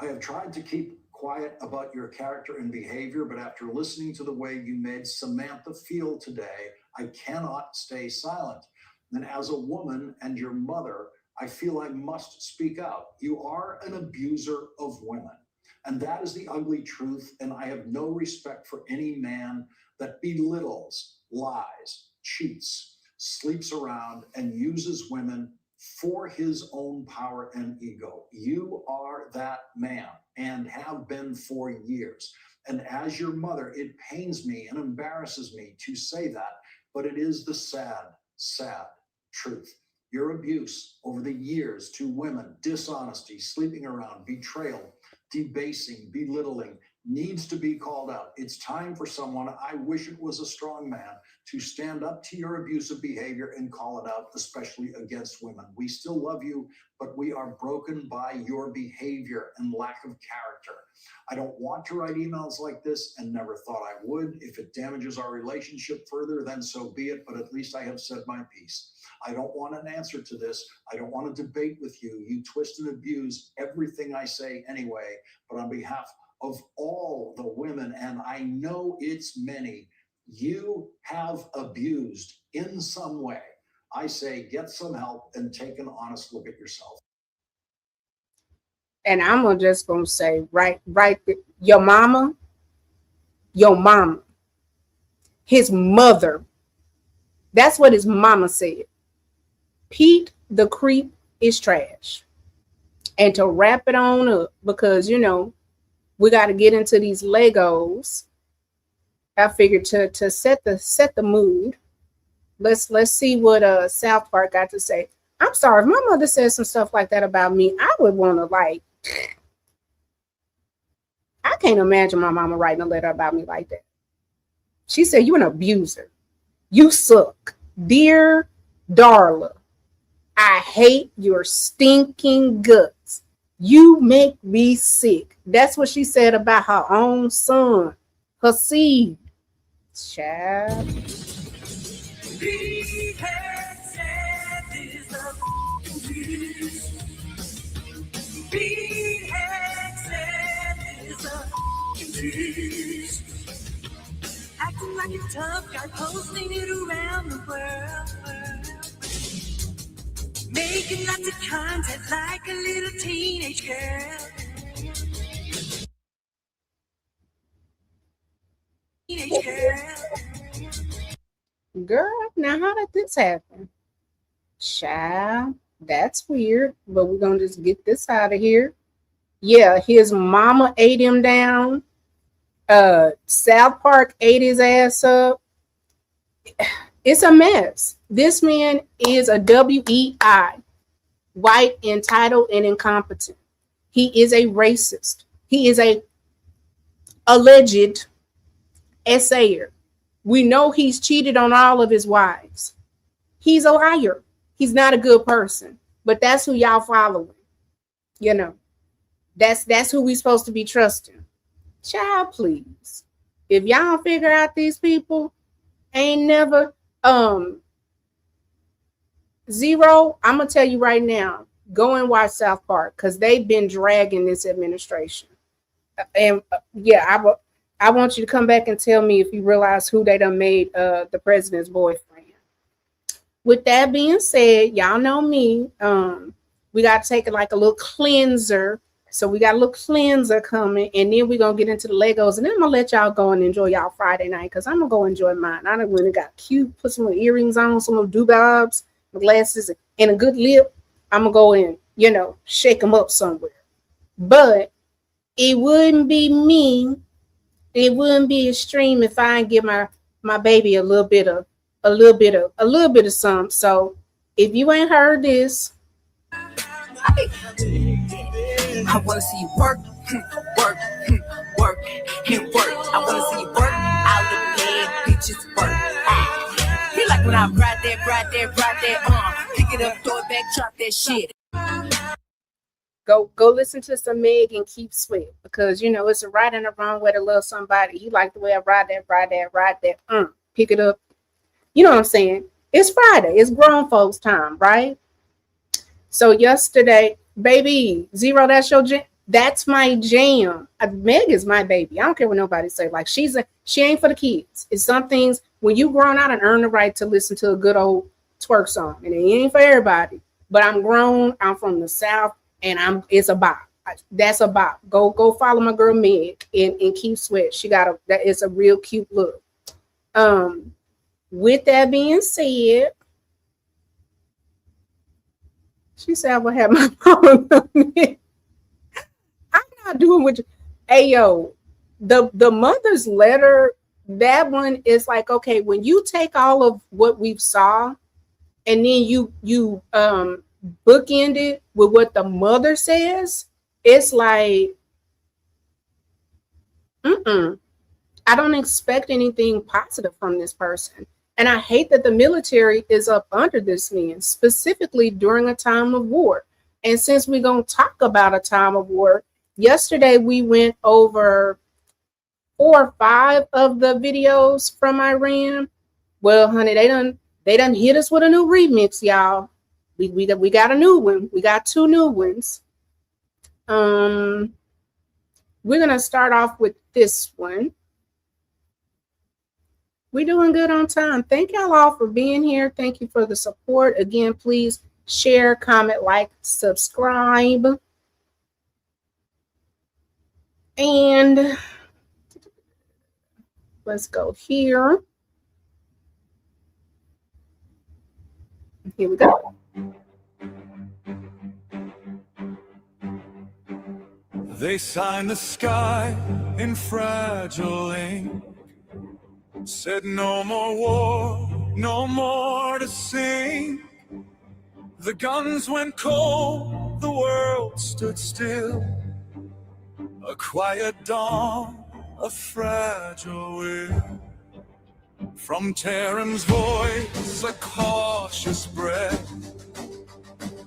I have tried to keep quiet about your character and behavior, but after listening to the way you made Samantha feel today, I cannot stay silent. And as a woman and your mother, I feel I must speak out. You are an abuser of women. And that is the ugly truth. And I have no respect for any man that belittles, lies, cheats, sleeps around, and uses women for his own power and ego. You are that man and have been for years. And as your mother, it pains me and embarrasses me to say that, but it is the sad, sad truth. Your abuse over the years to women, dishonesty, sleeping around, betrayal, debasing, belittling, needs to be called out. It's time for someone, I wish it was a strong man, to stand up to your abusive behavior and call it out, especially against women. We still love you, but we are broken by your behavior and lack of character. I don't want to write emails like this and never thought I would. If it damages our relationship further, then so be it, but at least I have said my piece. I don't want an answer to this. I don't want to debate with you. You twist and abuse everything I say anyway, but on behalf of all the women, and I know it's many, you have abused in some way. I say get some help and take an honest look at yourself. And I'm just gonna say, right, your mama, his mother. That's what his mama said. Pete the creep is trash. And to wrap it on up, because you know we got to get into these Legos. I figured to set the mood. Let's see what South Park got to say. I'm sorry if my mother says some stuff like that about me. I would want to I can't imagine my mama writing a letter about me like that. She said, "You an abuser. You suck. Dear Darla, I hate your stinking guts. You make me sick." That's what she said about her own son, her seed. Child. Acting like a tough guy, posting it around the world. Making lots of content like a little teenage girl. Girl, now how did this happen? Child, that's weird, but we're gonna just get this out of here. Yeah, his mama ate him down. South Park ate his ass up. It's a mess. This man is a WEI, white, entitled, and incompetent. He is a racist. He is a alleged essayer. We know he's cheated on all of his wives. He's a liar. He's not a good person, but that's who y'all following. You know, that's who we supposed to be trusting. Child, please. If y'all figure out these people ain't never Zero, I'm gonna tell you right now, go and watch South Park because they've been dragging this administration. And yeah, I want you to come back and tell me if you realize who they done made the president's boyfriend. With that being said, y'all know me. We got to take it like a little cleanser. So we got a little cleanser coming, and then we're going to get into the Legos, and then I'm going to let y'all go and enjoy y'all Friday night because I'm going to go enjoy mine. I done went and got cute, put some little earrings on, some little doobobs, my glasses, and a good lip. I'm going to go and, you know, shake them up somewhere. But it wouldn't be me. It wouldn't be extreme if I didn't give my baby a little bit of something. So if you ain't heard this, I wanna see you work, work, work, and work. I wanna see you work out the bed, bitches work. He like when I ride that, pick it up, throw it back, drop that shit. Go listen to some Meg and Keith Sweat, because you know it's a right and a wrong way to love somebody. You like the way I ride that, pick it up. You know what I'm saying? It's Friday. It's grown folks time, right? So yesterday, baby, Zero, that's your jam. That's my jam. Meg is my baby. I don't care what nobody say. Like she ain't for the kids. It's some things when you grown out and earn the right to listen to a good old twerk song, and it ain't for everybody. But I'm grown. I'm from the South, and it's a bop. That's a bop. Go follow my girl Meg and Keith Sweat. It's a real cute look. With that being said, she said I will have my phone on me. I'm not doing what you. Hey yo, the mother's letter, that one is like, okay, when you take all of what we've saw and then you bookend it with what the mother says, it's like, I don't expect anything positive from this person. And I hate that the military is up under this man, specifically during a time of war. And since we're going to talk about a time of war, yesterday we went over 4 or 5 of the videos from Iran. Well, honey, they done hit us with a new remix, y'all. We got a new one. We got 2 new ones. We're going to start off with this one. We're doing good on time. Thank y'all all for being here. Thank you for the support. Again, please share, comment, like, subscribe. And let's go here. Here we go. They signed the sky in fragile ink. Said no more war, no more to sing. The guns went cold, the world stood still. A quiet dawn, a fragile will. From Tehran's voice, a cautious breath.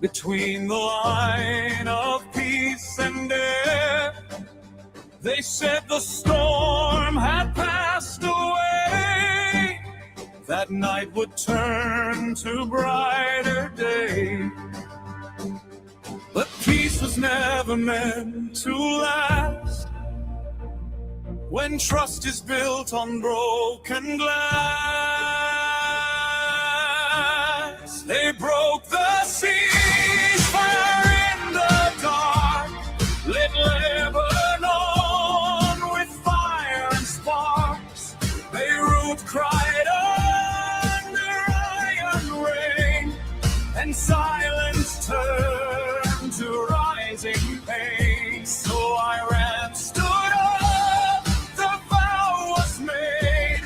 Between the line of peace and death, they said the storm had passed away. That night would turn to brighter day. But peace was never meant to last. When trust is built on broken glass, they broke the ceasefire in the dark, lit Lebanon with fire and sparks. Beirut cried under iron rain, and silence turned to rising pain. So Iran stood up, the vow was made.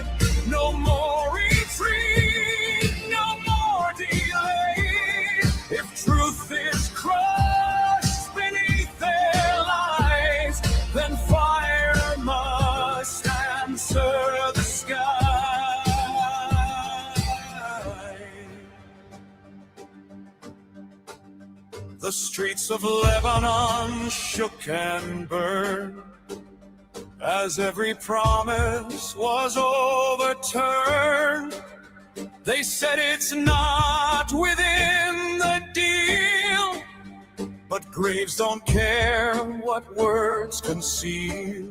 No more retreat, no more delay. If truth is crushed beneath their lies, then fire must answer the sky. The streets of Lebanon shook and burned as every promise was overturned. They said it's not within the deal, but graves don't care what words conceal.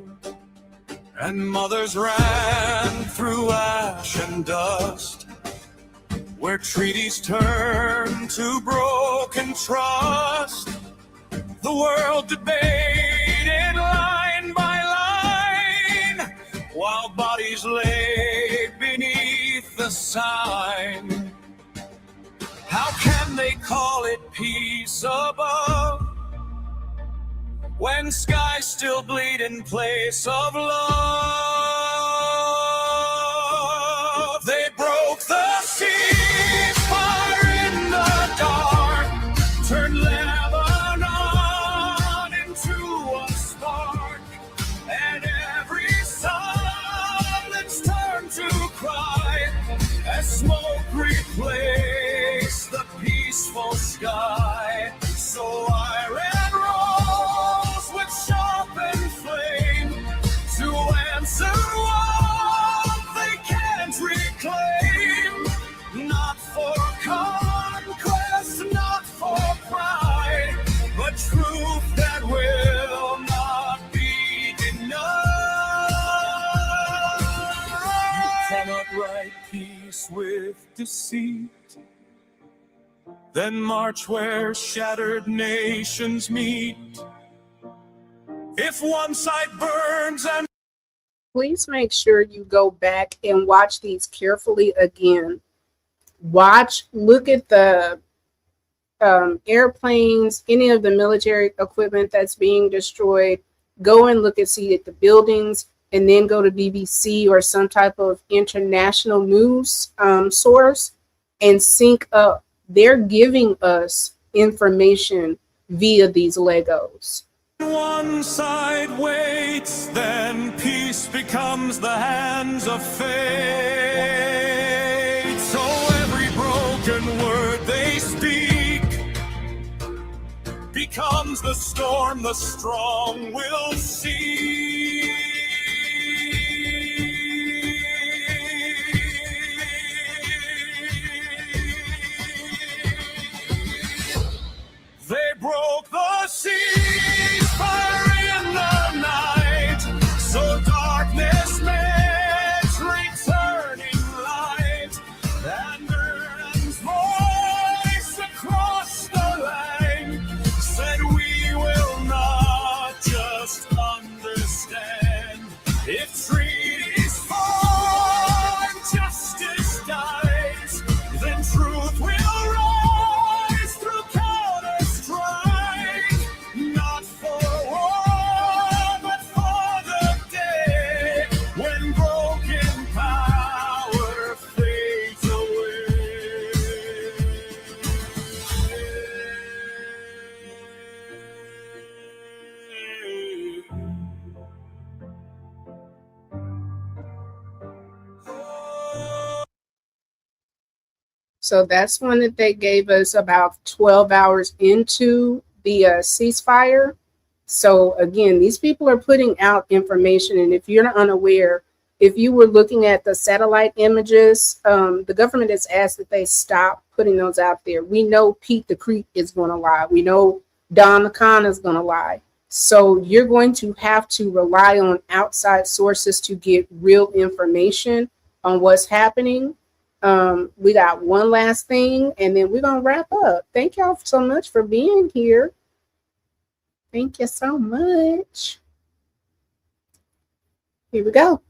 And mothers ran through ash and dust, where treaties turn to broken trust. The world debated line by line, while bodies lay beneath the sign. How can they call it peace above, when skies still bleed in place of love? They broke the ceasefire in the dark, turned Lebanon into a spark, and every silence turned to cry. sky. So iron rolls with sharpened flame to answer what they can't reclaim. Not for conquest, not for pride, but truth that will not be denied. You cannot write peace with deceit, then march where shattered nations meet. If one side burns and Please make sure you go back and watch these carefully again. Look at the airplanes, any of the military equipment that's being destroyed. Go and see at the buildings, and then go to BBC or some type of international news source and sync up. They're giving us information via these Legos. one side waits, then peace becomes the hands of fate. So every broken word they speak becomes the storm the strong will see. They broke the ceasefire in the night, so darkness met returning light. And Ern's voice across the line said, we will not just understand. If treaties fall and justice dies, then truth will rise through counter strife. Not for war, but for the day when broken power fades away. So that's one that they gave us about 12 hours into the ceasefire. So again, these people are putting out information. And if you're unaware, if you were looking at the satellite images, the government has asked that they stop putting those out there. We know Pete the Creep is going to lie. We know Don the Con is going to lie. So you're going to have to rely on outside sources to get real information on what's happening. We got one last thing, and then we're going to wrap up. Thank y'all so much for being here. Thank you so much. Here we go.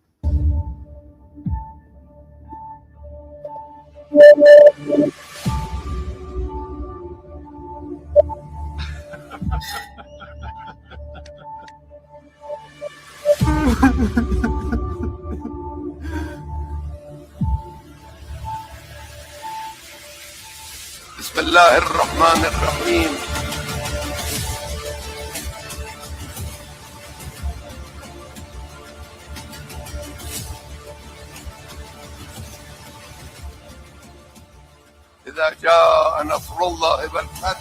بسم الله الرحمن الرحيم. إذا جاء نصر الله والفتح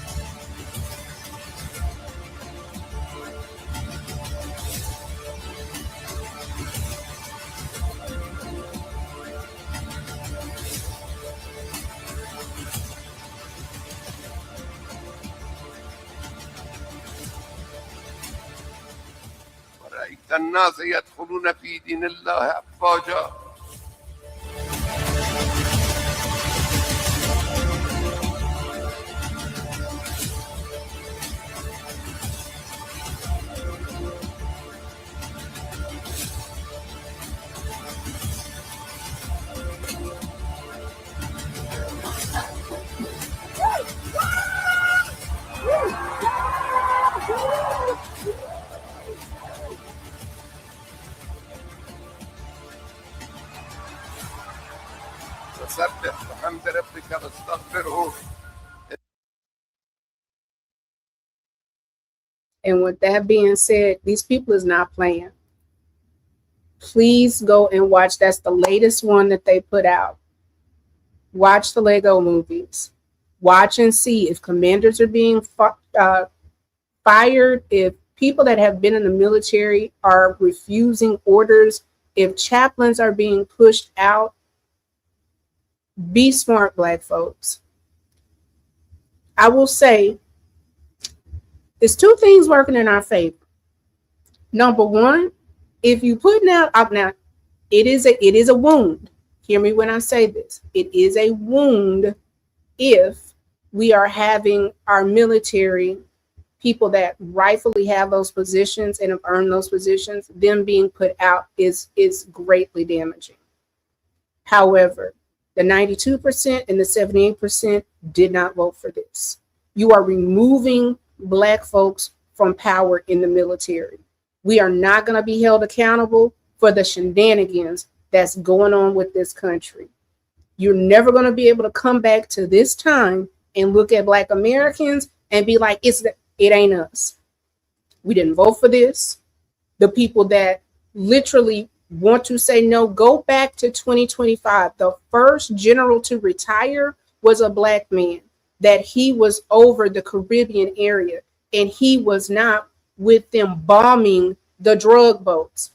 ورأيت الناس يدخلون في دين الله أفواجا. فسبح بحمد ربك واستغفره. And with that being said, these people is not playing. Please go and watch. That's the latest one that they put out. Watch the Lego movies. Watch and see if commanders are being fired, if people that have been in the military are refusing orders, if chaplains are being pushed out. Be smart, Black folks. I will say, there's two things working in our favor. Number one, if you putting out now, it is a wound. Hear me when I say this. It is a wound if we are having our military people that rightfully have those positions and have earned those positions, them being put out is greatly damaging. However, the 92% and the 78% did not vote for this. You are removing Black folks from power in the military. We are not going to be held accountable for the shenanigans that's going on with this country. You're never going to be able to come back to this time and look at Black Americans and be like, it ain't us. We didn't vote for this. The people that literally want to say no, go back to 2025. The first general to retire was a Black man, that he was over the Caribbean area, and he was not with them bombing the drug boats.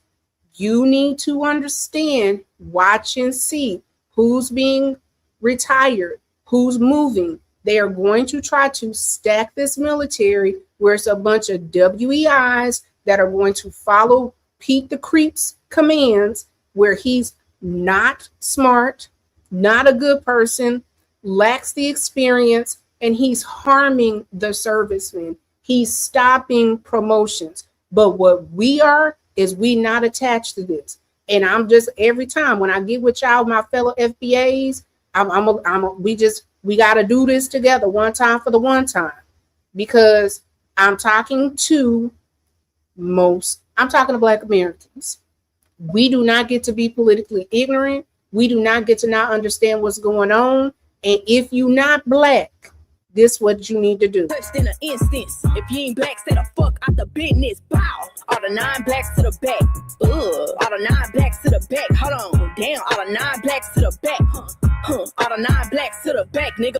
You need to understand, watch and see who's being retired, who's moving. They are going to try to stack this military where it's a bunch of WEIs that are going to follow Pete the Creep's commands, where he's not smart, not a good person, lacks the experience, and he's harming the servicemen. He's stopping promotions. But what we are is we not attached to this. And I'm just, every time when I get with y'all, my fellow FBAs, we got to do this together one time for the one time, because I'm talking to Black Americans. We do not get to be politically ignorant. We do not get to not understand what's going on. And if you're not Black, this is what you need to do. Touched in an instance. If you ain't Black, stay the fuck out the business. Bow. All the 9 Blacks to the back. All the 9 Blacks to the back. Hold on. Damn. All the 9 Blacks to the back. All the 9 Blacks to the back, nigga.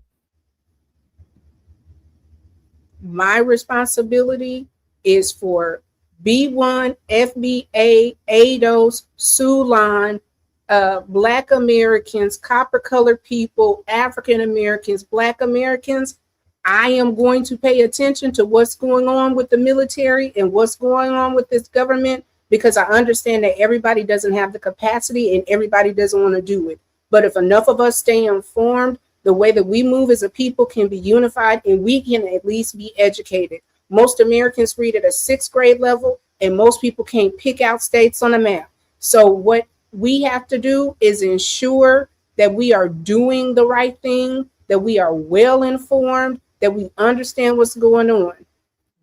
My responsibility is for B1, FBA, ADOS, Sulan, Black Americans, copper colored people, African Americans, Black Americans. I am going to pay attention to what's going on with the military and what's going on with this government, because I understand that everybody doesn't have the capacity and everybody doesn't want to do it. But if enough of us stay informed, the way that we move as a people can be unified, and we can at least be educated. Most Americans read at a 6th grade level, and most people can't pick out states on a map. So what we have to do is ensure that we are doing the right thing, that we are well informed, that we understand what's going on.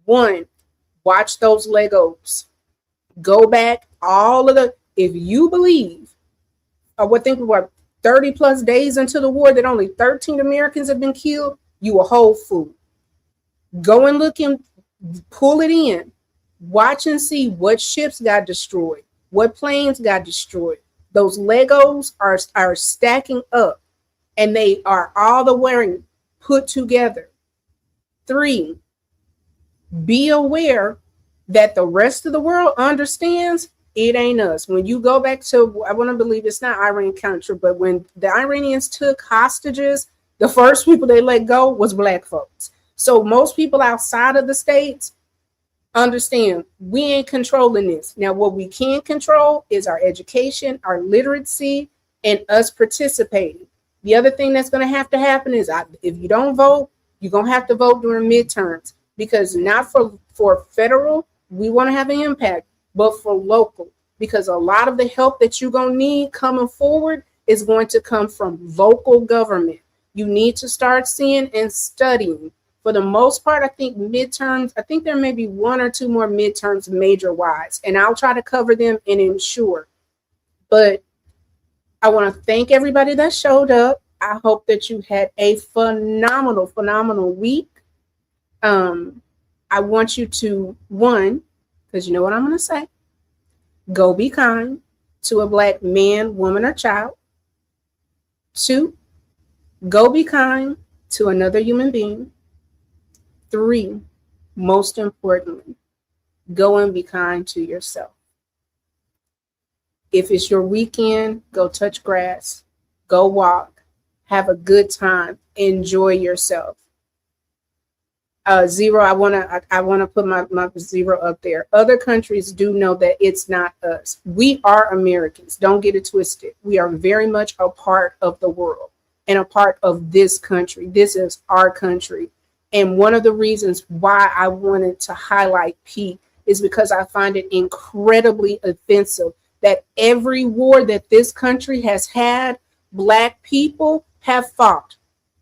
1, watch those Legos. Go back if you believe, think we were 30 plus days into the war that only 13 Americans have been killed, you a whole fool. Go and look and pull it in. Watch and see what ships got destroyed, what planes got destroyed. Those Legos are stacking up, and they are all the way put together. 3, be aware that the rest of the world understands it ain't us. When you go back to, I want to believe it's not Iran Contra, but when the Iranians took hostages, the first people they let go was Black folks. So most people outside of the states understand we ain't controlling this. Now, what we can control is our education, our literacy, and us participating. The other thing that's going to happen is if you don't vote, you're going to have to vote during midterms, because not for federal, we want to have an impact, but for local, because a lot of the help that you're going to need coming forward is going to come from local government. You need to start seeing and studying. For the most part, I think midterms, I think there may be 1 or 2 more midterms major wise, and I'll try to cover them and ensure. But I want to thank everybody that showed up. I hope that you had a phenomenal week. I want you to, 1, because you know what I'm going to say, go be kind to a Black man, woman, or child. 2, go be kind to another human being. 3, most importantly, go and be kind to yourself. If it's your weekend, go touch grass, go walk, have a good time, enjoy yourself. Zero, I wanna put my 0 up there. Other countries do know that it's not us. We are Americans. Don't get it twisted. We are very much a part of the world and a part of this country. This is our country. And one of the reasons why I wanted to highlight Pete is because I find it incredibly offensive that every war that this country has had, Black people have fought.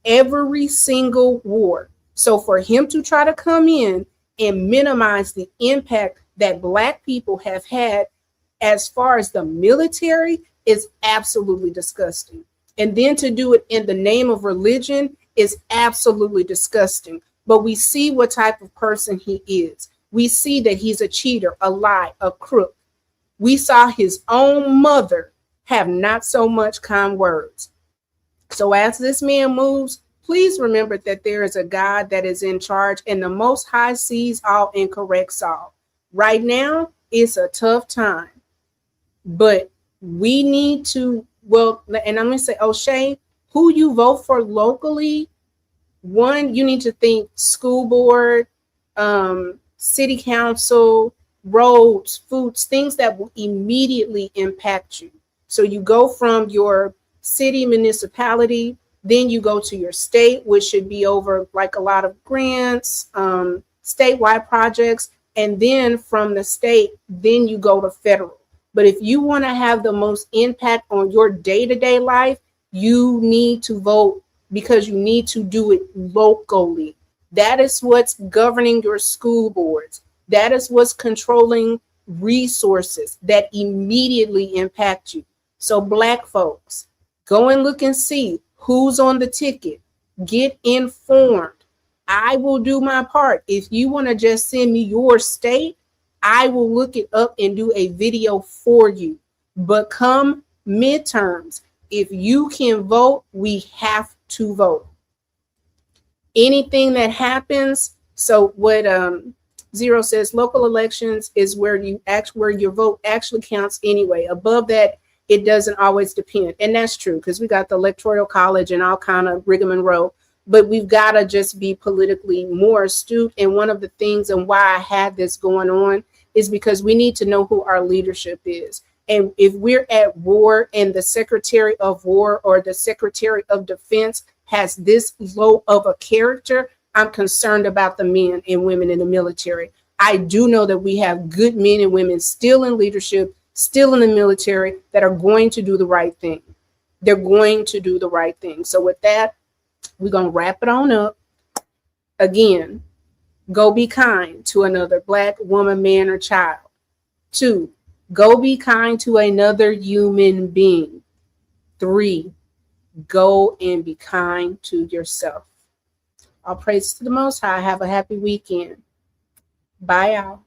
Every single war. So for him to try to come in and minimize the impact that Black people have had as far as the military is absolutely disgusting. And then to do it in the name of religion is absolutely disgusting. But we see what type of person he is. We see that he's a cheater, a lie, a crook. We saw his own mother have not so much kind words. So as this man moves, please remember that there is a God that is in charge, and the Most High sees all and corrects all. Right now, it's a tough time, but we need to, and I'm going to say, O'Shea, who you vote for locally, one, you need to think school board, city council, roads, foods, things that will immediately impact you. So you go from your city, municipality, then you go to your state, which should be over like a lot of grants, statewide projects. And then from the state, then you go to federal. But if you want to have the most impact on your day-to-day life, you need to vote because you need to do it locally. That is what's governing your school boards. That is what's controlling resources that immediately impact you. So Black folks, go and look and see who's on the ticket. Get informed. I will do my part. If you want to just send me your state, I will look it up and do a video for you. But come midterms, if you can vote, we have to vote. Anything that happens, so what Zero says, local elections is where your vote actually counts anyway. Above that, it doesn't always depend. And that's true because we got the Electoral College and all kind of rigmarole, but we've got to just be politically more astute. And one of the things and why I had this going on is because we need to know who our leadership is. And if we're at war and the Secretary of War or the Secretary of Defense has this low of a character, I'm concerned about the men and women in the military. I do know that we have good men and women still in leadership, still in the military that are going to do the right thing. They're going to do the right thing. So with that, we're going to wrap it on up. Again, go be kind to another Black woman, man, or child. 2, go be kind to another human being. 3, go and be kind to yourself. All praise to the Most High. Have a happy weekend. Bye, y'all.